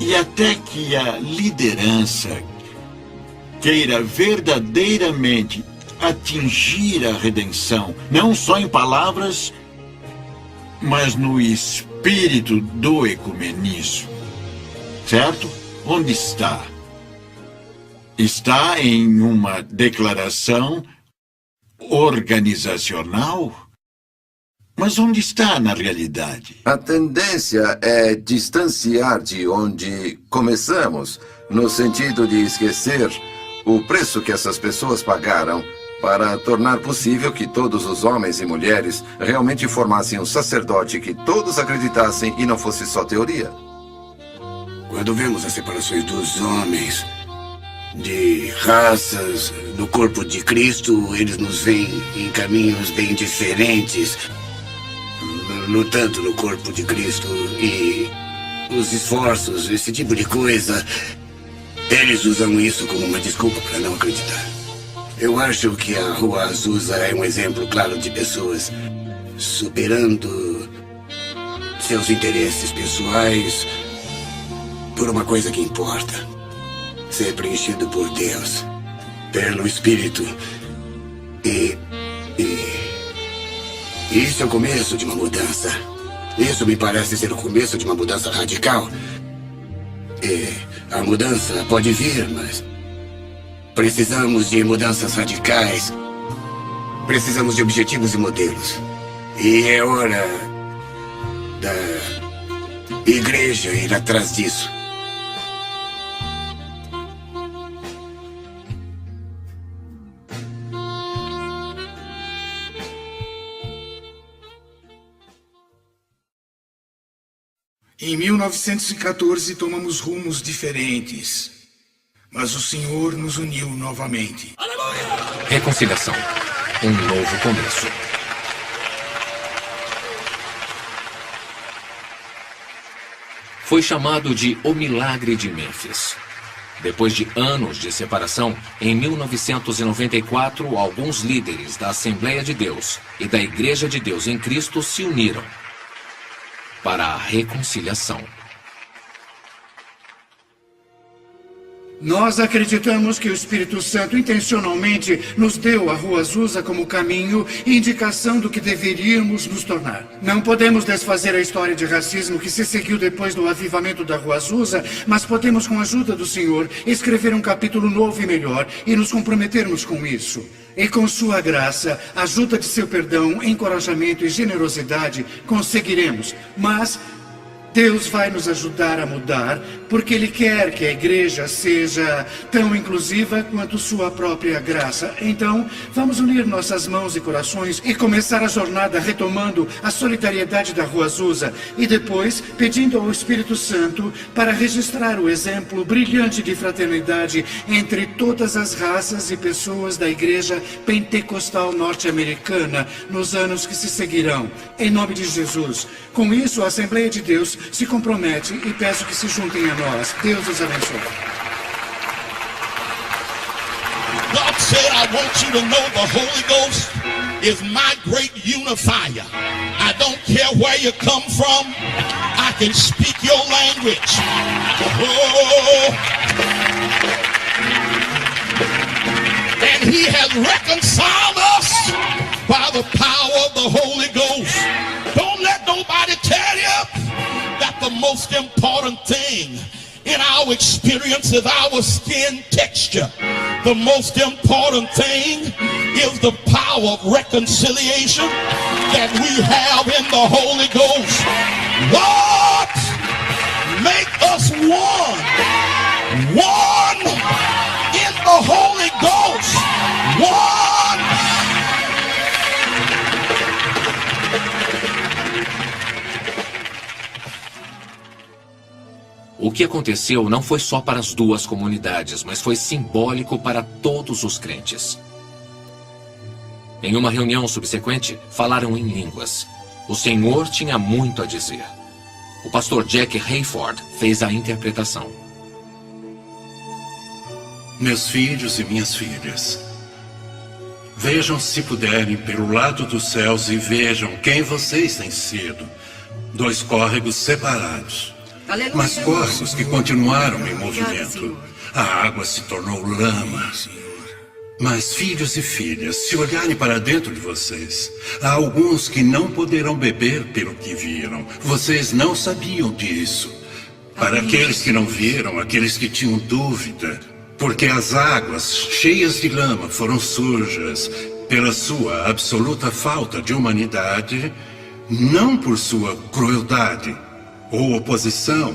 S11: E até que a liderança queira verdadeiramente atingir a redenção, não só em palavras, mas no espírito do ecumenismo. Certo? Onde está? Está em uma declaração organizacional? Mas onde está na realidade?
S4: A tendência é distanciar de onde começamos, no sentido de esquecer o preço que essas pessoas pagaram para tornar possível que todos os homens e mulheres realmente formassem um sacerdote que todos acreditassem e não fosse só teoria.
S10: Quando vemos as separações dos homens, de raças, do corpo de Cristo, eles nos veem em caminhos bem diferentes, lutando no corpo de Cristo, e os esforços, esse tipo de coisa, eles usam isso como uma desculpa para não acreditar. Eu acho que a Rua Azusa é um exemplo claro de pessoas superando seus interesses pessoais por uma coisa que importa: ser preenchido por Deus, pelo Espírito. E isso é o começo de uma mudança. Isso me parece ser o começo de uma mudança radical. E a mudança pode vir, mas precisamos de mudanças radicais. Precisamos de objetivos e modelos. E é hora da igreja ir atrás disso.
S12: Em 1914, tomamos rumos diferentes, mas o Senhor nos uniu novamente.
S1: Reconciliação. Um novo começo. Foi chamado de O Milagre de Mênfis. Depois de anos de separação, em 1994, alguns líderes da Assembleia de Deus e da Igreja de Deus em Cristo se uniram para a reconciliação.
S12: Nós acreditamos que o Espírito Santo intencionalmente nos deu a Rua Azusa como caminho e indicação do que deveríamos nos tornar. Não podemos desfazer a história de racismo que se seguiu depois do avivamento da Rua Azusa, mas podemos, com a ajuda do Senhor, escrever um capítulo novo e melhor e nos comprometermos com isso. E com sua graça, ajuda de seu perdão, encorajamento e generosidade, conseguiremos. Mas Deus vai nos ajudar a mudar, porque Ele quer que a igreja seja tão inclusiva quanto sua própria graça. Então, vamos unir nossas mãos e corações e começar a jornada retomando a solidariedade da Rua Azusa e depois pedindo ao Espírito Santo para registrar o exemplo brilhante de fraternidade entre todas as raças e pessoas da igreja pentecostal norte-americana nos anos que se seguirão. Em nome de Jesus. Com isso, a Assembleia de Deus se compromete e peço que se juntem a nós. Deus os abençoe.
S13: God said, I want you to know the Holy Ghost is my great unifier. I don't care where you come from. I can speak your language. Oh. And He has reconciled us by the power of the Holy Ghost. Don't let nobody tell you that the most important thing in our experience is our skin texture. The most important thing is the power of reconciliation that we have in the Holy Ghost. Lord, make us one. One in the Holy Ghost. One.
S1: O que aconteceu não foi só para as duas comunidades, mas foi simbólico para todos os crentes. Em uma reunião subsequente, falaram em línguas. O Senhor tinha muito a dizer. O pastor Jack Hayford fez a interpretação.
S8: Meus filhos e minhas filhas, vejam se puderem pelo lado dos céus e vejam quem vocês têm sido. 2 córregos separados.
S6: Aleluia.
S8: mas corpos que continuaram em
S6: Obrigada,
S8: movimento.
S6: Senhor.
S8: A água se tornou lama. Mas, filhos e filhas, se olharem para dentro de vocês, há alguns que não poderão beber pelo que viram. Vocês não sabiam disso. Para aqueles que não viram, aqueles que tinham dúvida, porque as águas cheias de lama foram sujas pela sua absoluta falta de humanidade, não por sua crueldade, ou oposição,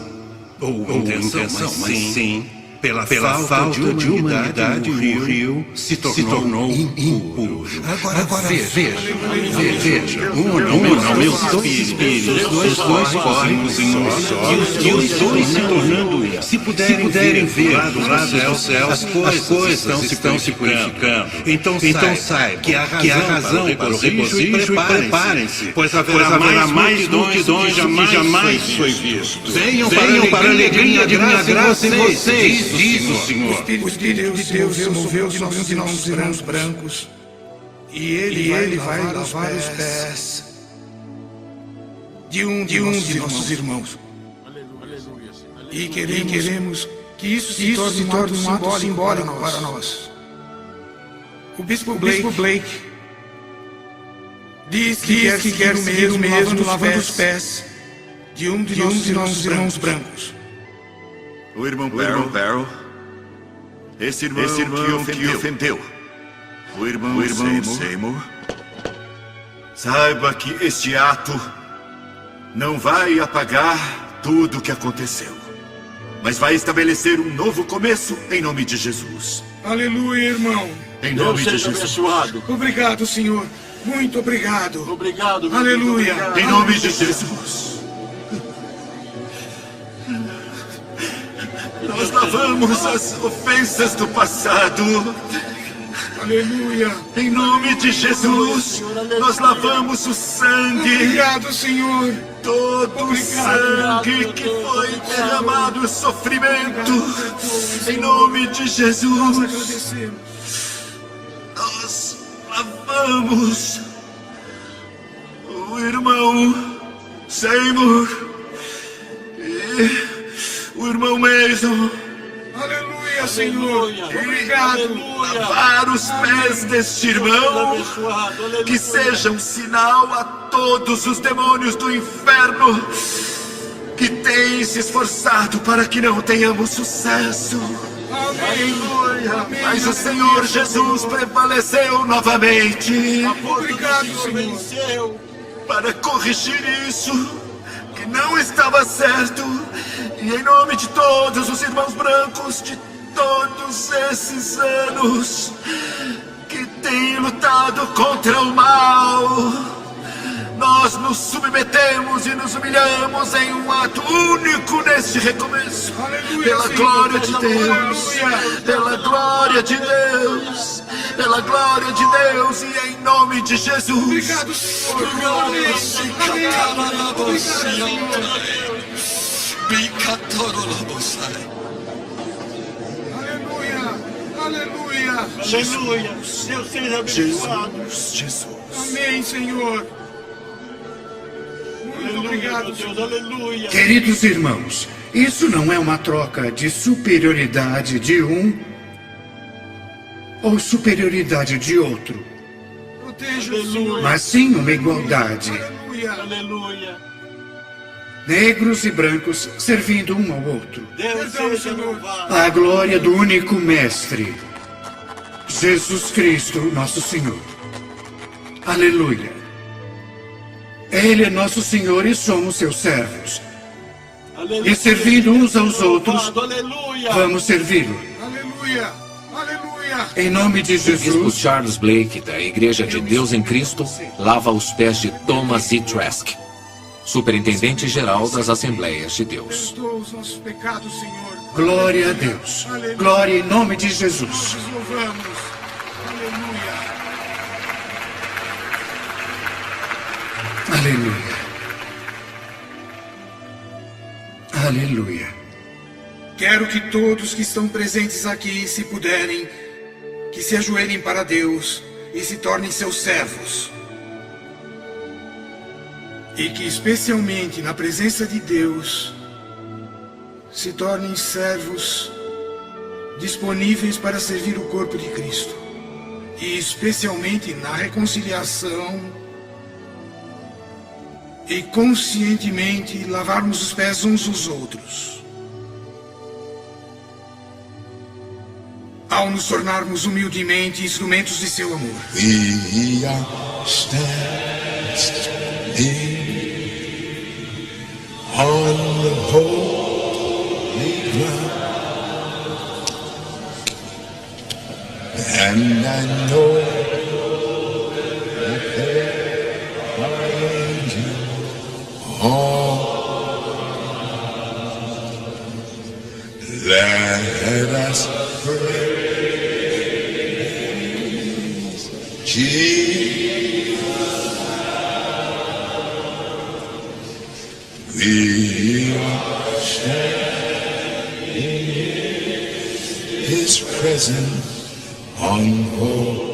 S8: ou intenção, mas sim pela falta de humanidade, o rio se tornou impuro. Agora veja, uma meu espírito, os dois correm em um só, e os dois se tornando, se puderem ver do lado do céu, as coisas estão se purificando. Então saiba que há razão para o regozijo e preparem-se, pois haverá mais multidões que jamais foi visto. Venham para a alegria de minha graça em vocês. Diz o Senhor.
S12: O Espírito de Deus se moveu sobre um de nossos irmãos brancos e ele vai lavar os pés de um de nossos irmãos. E queremos que isso se torne um ato simbólico para nós. O Bispo Blake diz que quer seguir o mesmo lavando os pés de um de nossos irmãos brancos.
S9: O irmão Barrow, esse irmão que ofendeu. O irmão Seymour. Saiba que este ato não vai apagar tudo o que aconteceu, mas vai estabelecer um novo começo em nome de Jesus.
S12: Aleluia, irmão.
S9: Em nome de Jesus.
S5: Abençoado.
S12: Obrigado, Senhor. Muito obrigado.
S5: Obrigado.
S12: Aleluia.
S9: Em nome de Jesus. Nós lavamos as ofensas do passado.
S12: Aleluia.
S9: Em nome de Jesus, nós lavamos o sangue.
S12: Obrigado, Senhor.
S9: Todo o sangue que foi derramado, o sofrimento. Em nome de Jesus,
S12: Agradecemos.
S9: nós lavamos o irmão Seymour e o irmão Mason.
S12: Aleluia, Senhor. Obrigado.
S9: Lavar os pés deste irmão, que seja um sinal a todos os demônios do inferno que têm se esforçado para que não tenhamos sucesso.
S12: Amém.
S9: Mas o Senhor Jesus prevaleceu novamente.
S12: Obrigado, Senhor.
S9: Para corrigir isso que não estava certo. E em nome de todos os irmãos brancos de todos esses anos que têm lutado contra o mal, nós nos submetemos e nos humilhamos em um ato único neste recomeço.
S12: Aleluia,
S9: Pela
S12: Senhor.
S9: glória de Deus,
S12: Aleluia.
S9: pela glória de Deus, pela glória de Deus e em nome de Jesus.
S12: Obrigado, Senhor. Aleluia.
S13: Aleluia. Deus seja abençoado.
S9: Jesus.
S12: Amém, Senhor. Muito obrigado,
S13: Deus.
S12: Senhor.
S13: Aleluia.
S12: Queridos irmãos, isso não é uma troca de superioridade de um ou superioridade de outro,
S13: Proteja o Senhor.
S12: mas sim uma igualdade.
S13: Aleluia. Aleluia.
S12: Negros e brancos servindo um ao outro.
S13: Deus seja louvado.
S12: A glória do único Mestre, Jesus Cristo, nosso Senhor. Aleluia. Ele é nosso Senhor e somos seus servos.
S13: Aleluia.
S12: E servindo uns aos outros,
S13: Aleluia.
S12: vamos servi-lo.
S13: Aleluia. Aleluia.
S12: Em nome de
S1: O bispo
S12: Jesus.
S1: Charles Blake, da Igreja de Deus em Cristo, lava os pés de Thomas E. Trask, superintendente-geral das Assembleias de Deus.
S13: Perdoa os nossos pecados, Senhor.
S12: Glória a Deus. Glória em nome de Jesus.
S13: Nós louvamos. Aleluia.
S12: Aleluia. Aleluia. Quero que todos que estão presentes aqui, se puderem, que se ajoelhem para Deus e se tornem seus servos. E que, especialmente na presença de Deus,
S14: se tornem servos disponíveis para servir o corpo de Cristo. E especialmente na reconciliação e conscientemente lavarmos os pés uns dos outros. Ao nos tornarmos humildemente instrumentos de seu amor.
S13: We are standing on the holy ground, and I know that there are angels all. Let us praise Jesus. We are standing in His presence on hold.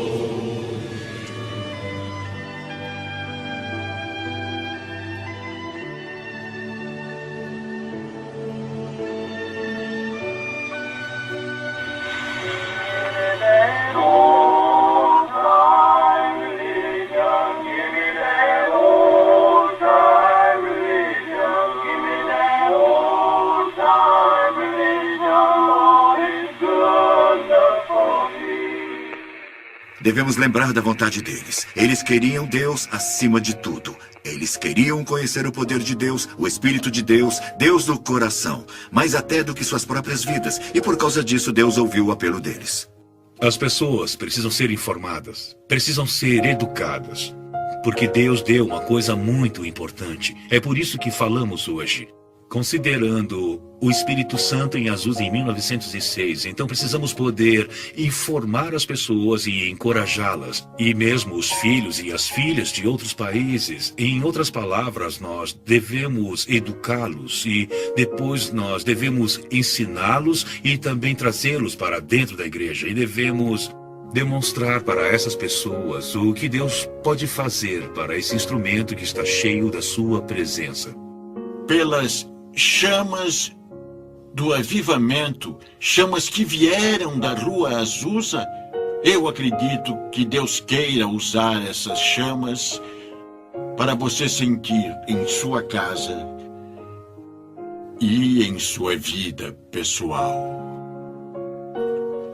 S9: Devemos lembrar da vontade deles. Eles queriam Deus acima de tudo. Eles queriam conhecer o poder de Deus, o Espírito de Deus, Deus do coração, mais até do que suas próprias vidas. E por causa disso, Deus ouviu o apelo deles.
S7: As pessoas precisam ser informadas, precisam ser educadas, porque Deus deu uma coisa muito importante. É por isso que falamos hoje. Considerando o Espírito Santo em Azusa em 1906, então precisamos poder informar as pessoas e encorajá-las, e mesmo os filhos e as filhas de outros países. Em outras palavras, nós devemos educá-los e depois nós devemos ensiná-los e também trazê-los para dentro da igreja, e devemos demonstrar para essas pessoas o que Deus pode fazer para esse instrumento que está cheio da sua presença.
S11: Pelas chamas do avivamento, chamas que vieram da Rua Azusa, eu acredito que Deus queira usar essas chamas para você sentir em sua casa e em sua vida pessoal.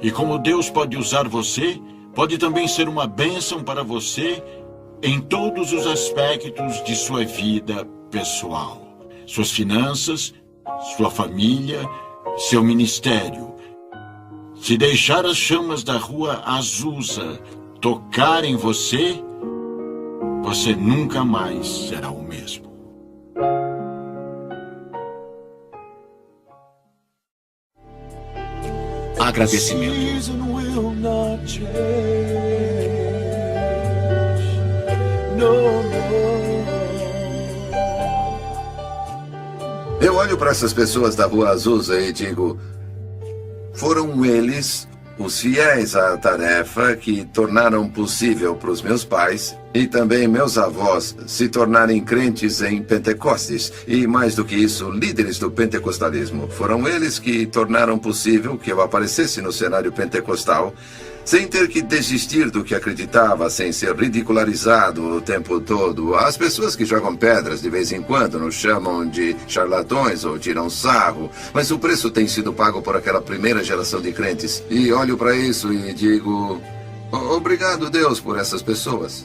S11: E como Deus pode usar você, pode também ser uma bênção para você em todos os aspectos de sua vida pessoal. Suas finanças, sua família, seu ministério. Se deixar as chamas da Rua Azusa tocar em você, você nunca mais será o mesmo.
S1: Agradecimento.
S4: Eu olho para essas pessoas da Rua Azusa e digo, foram eles, os fiéis à tarefa, que tornaram possível para os meus pais e também meus avós se tornarem crentes em Pentecostes. E mais do que isso, líderes do pentecostalismo. Foram eles que tornaram possível que eu aparecesse no cenário pentecostal, sem ter que desistir do que acreditava, sem ser ridicularizado o tempo todo. As pessoas que jogam pedras de vez em quando nos chamam de charlatões ou tiram sarro, mas o preço tem sido pago por aquela primeira geração de crentes. E olho para isso e digo, obrigado, Deus, por essas pessoas.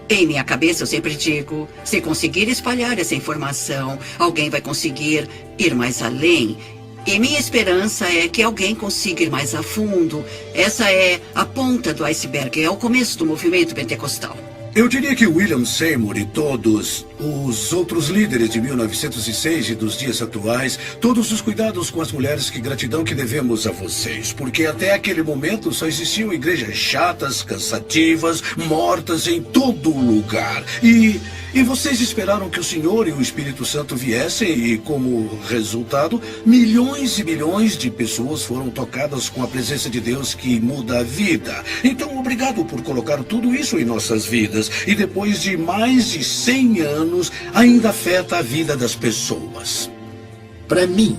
S6: Em minha cabeça eu sempre digo, se conseguir espalhar essa informação, alguém vai conseguir ir mais além. E minha esperança é que alguém consiga ir mais a fundo. Essa é a ponta do iceberg, é o começo do movimento pentecostal.
S3: Eu diria que William Seymour e todos os outros líderes de 1906 e dos dias atuais, todos os cuidados com as mulheres, que gratidão que devemos a vocês, porque até aquele momento só existiam igrejas chatas, cansativas, mortas em todo lugar. E vocês esperaram que o Senhor e o Espírito Santo viessem e, como resultado, milhões e milhões de pessoas foram tocadas com a presença de Deus que muda a vida. Então, obrigado por colocar tudo isso em nossas vidas. E depois de mais de 100 anos, ainda afeta a vida das pessoas.
S5: Para mim,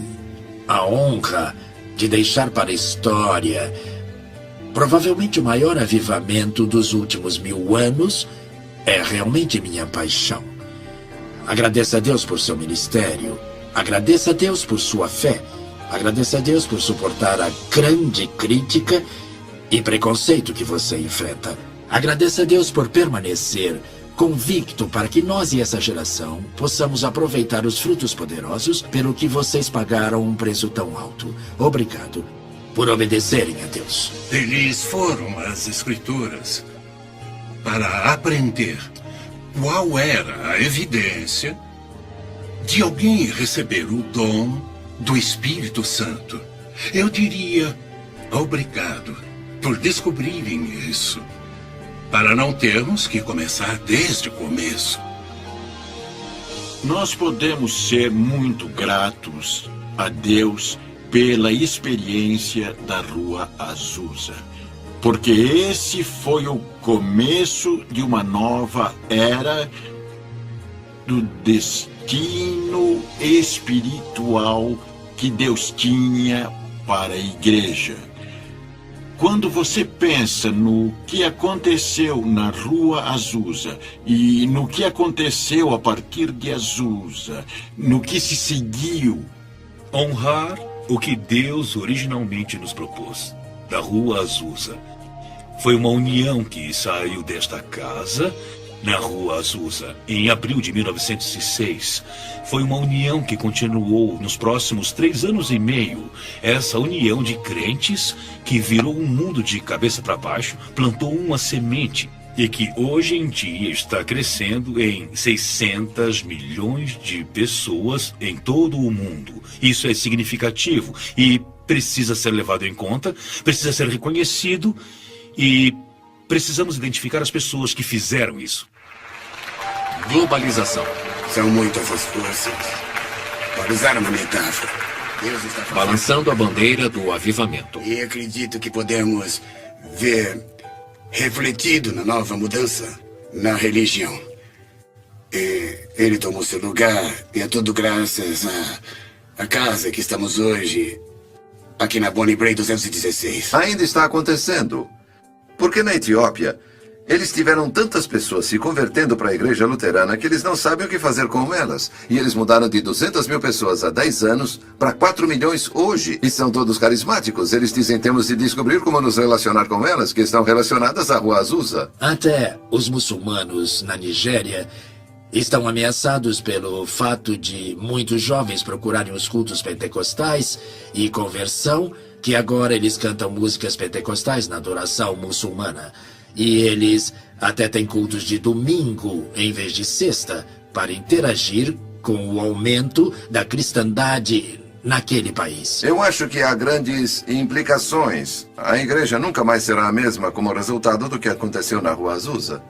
S5: a honra de deixar para a história provavelmente o maior avivamento dos últimos 1000 anos é realmente minha paixão. Agradeça a Deus por seu ministério. Agradeça a Deus por sua fé. Agradeça a Deus por suportar a grande crítica e preconceito que você enfrenta. Agradeça a Deus por permanecer convicto para que nós e essa geração possamos aproveitar os frutos poderosos pelo que vocês pagaram um preço tão alto. Obrigado por obedecerem a Deus.
S8: Eles foram às Escrituras para aprender qual era a evidência de alguém receber o dom do Espírito Santo. Eu diria obrigado por descobrirem isso, para não termos que começar desde o começo.
S11: Nós podemos ser muito gratos a Deus pela experiência da Rua Azusa, porque esse foi o começo de uma nova era do destino espiritual que Deus tinha para a igreja. Quando você pensa no que aconteceu na Rua Azusa e no que aconteceu a partir de Azusa, no que se seguiu,
S7: Honrar o que Deus originalmente nos propôs, da Rua Azusa. Foi uma união que saiu desta casa, na Rua Azusa, em abril de 1906. Foi uma união que continuou nos próximos 3 anos e meio. Essa união de crentes que virou um mundo de cabeça para baixo, plantou uma semente e que hoje em dia está crescendo em 600 milhões de pessoas em todo o mundo. Isso é significativo e precisa ser levado em conta, precisa ser reconhecido e precisamos identificar as pessoas que fizeram isso.
S1: Globalização.
S10: São muitas as forças. Para usar uma metáfora, Deus está fazendo...
S1: Balançando a bandeira do avivamento.
S10: E acredito que podemos ver refletido na nova mudança na religião. E ele tomou seu lugar e é tudo graças à casa que estamos hoje aqui na Bonnie Brae 216.
S4: Ainda está acontecendo. Porque na Etiópia, eles tiveram tantas pessoas se convertendo para a igreja luterana que eles não sabem o que fazer com elas. E eles mudaram de 200 mil pessoas há 10 anos para 4 milhões hoje. E são todos carismáticos. Eles dizem temos de descobrir como nos relacionar com elas, que estão relacionadas à Rua Azusa.
S5: Até os muçulmanos na Nigéria estão ameaçados pelo fato de muitos jovens procurarem os cultos pentecostais e conversão, que agora eles cantam músicas pentecostais na adoração muçulmana. E eles até têm cultos de domingo em vez de sexta para interagir com o aumento da cristandade naquele país.
S4: Eu acho que há grandes implicações. A igreja nunca mais será a mesma como resultado do que aconteceu na Rua Azusa.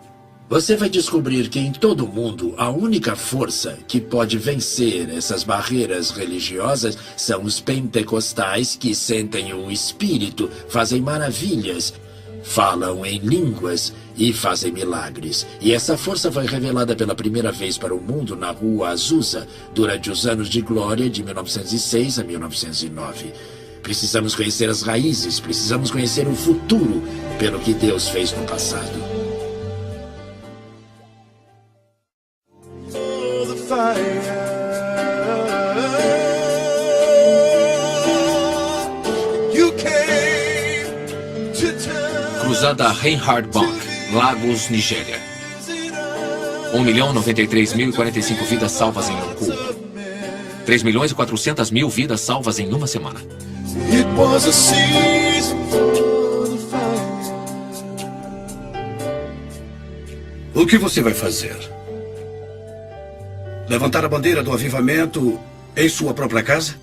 S5: Você vai descobrir que em todo o mundo a única força que pode vencer essas barreiras religiosas são os pentecostais que sentem o Espírito, fazem maravilhas, falam em línguas e fazem milagres. E essa força foi revelada pela primeira vez para o mundo na Rua Azusa durante os anos de glória de 1906 a 1909. Precisamos conhecer as raízes, precisamos conhecer o futuro pelo que Deus fez no passado.
S1: Cruzada Reinhard Bonnke, Lagos, Nigéria. 1.093.045 vidas salvas em um culto. 3.400.000 vidas salvas em uma semana.
S3: O que você vai fazer? Levantar a bandeira do avivamento em sua própria casa?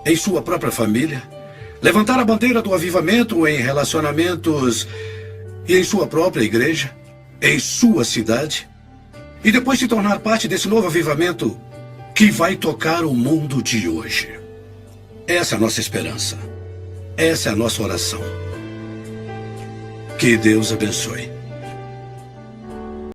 S3: Em sua própria família? Levantar a bandeira do avivamento em relacionamentos e em sua própria igreja? Em sua cidade? E depois se tornar parte desse novo avivamento que vai tocar o mundo de hoje? Essa é a nossa esperança. Essa é a nossa oração. Que Deus abençoe.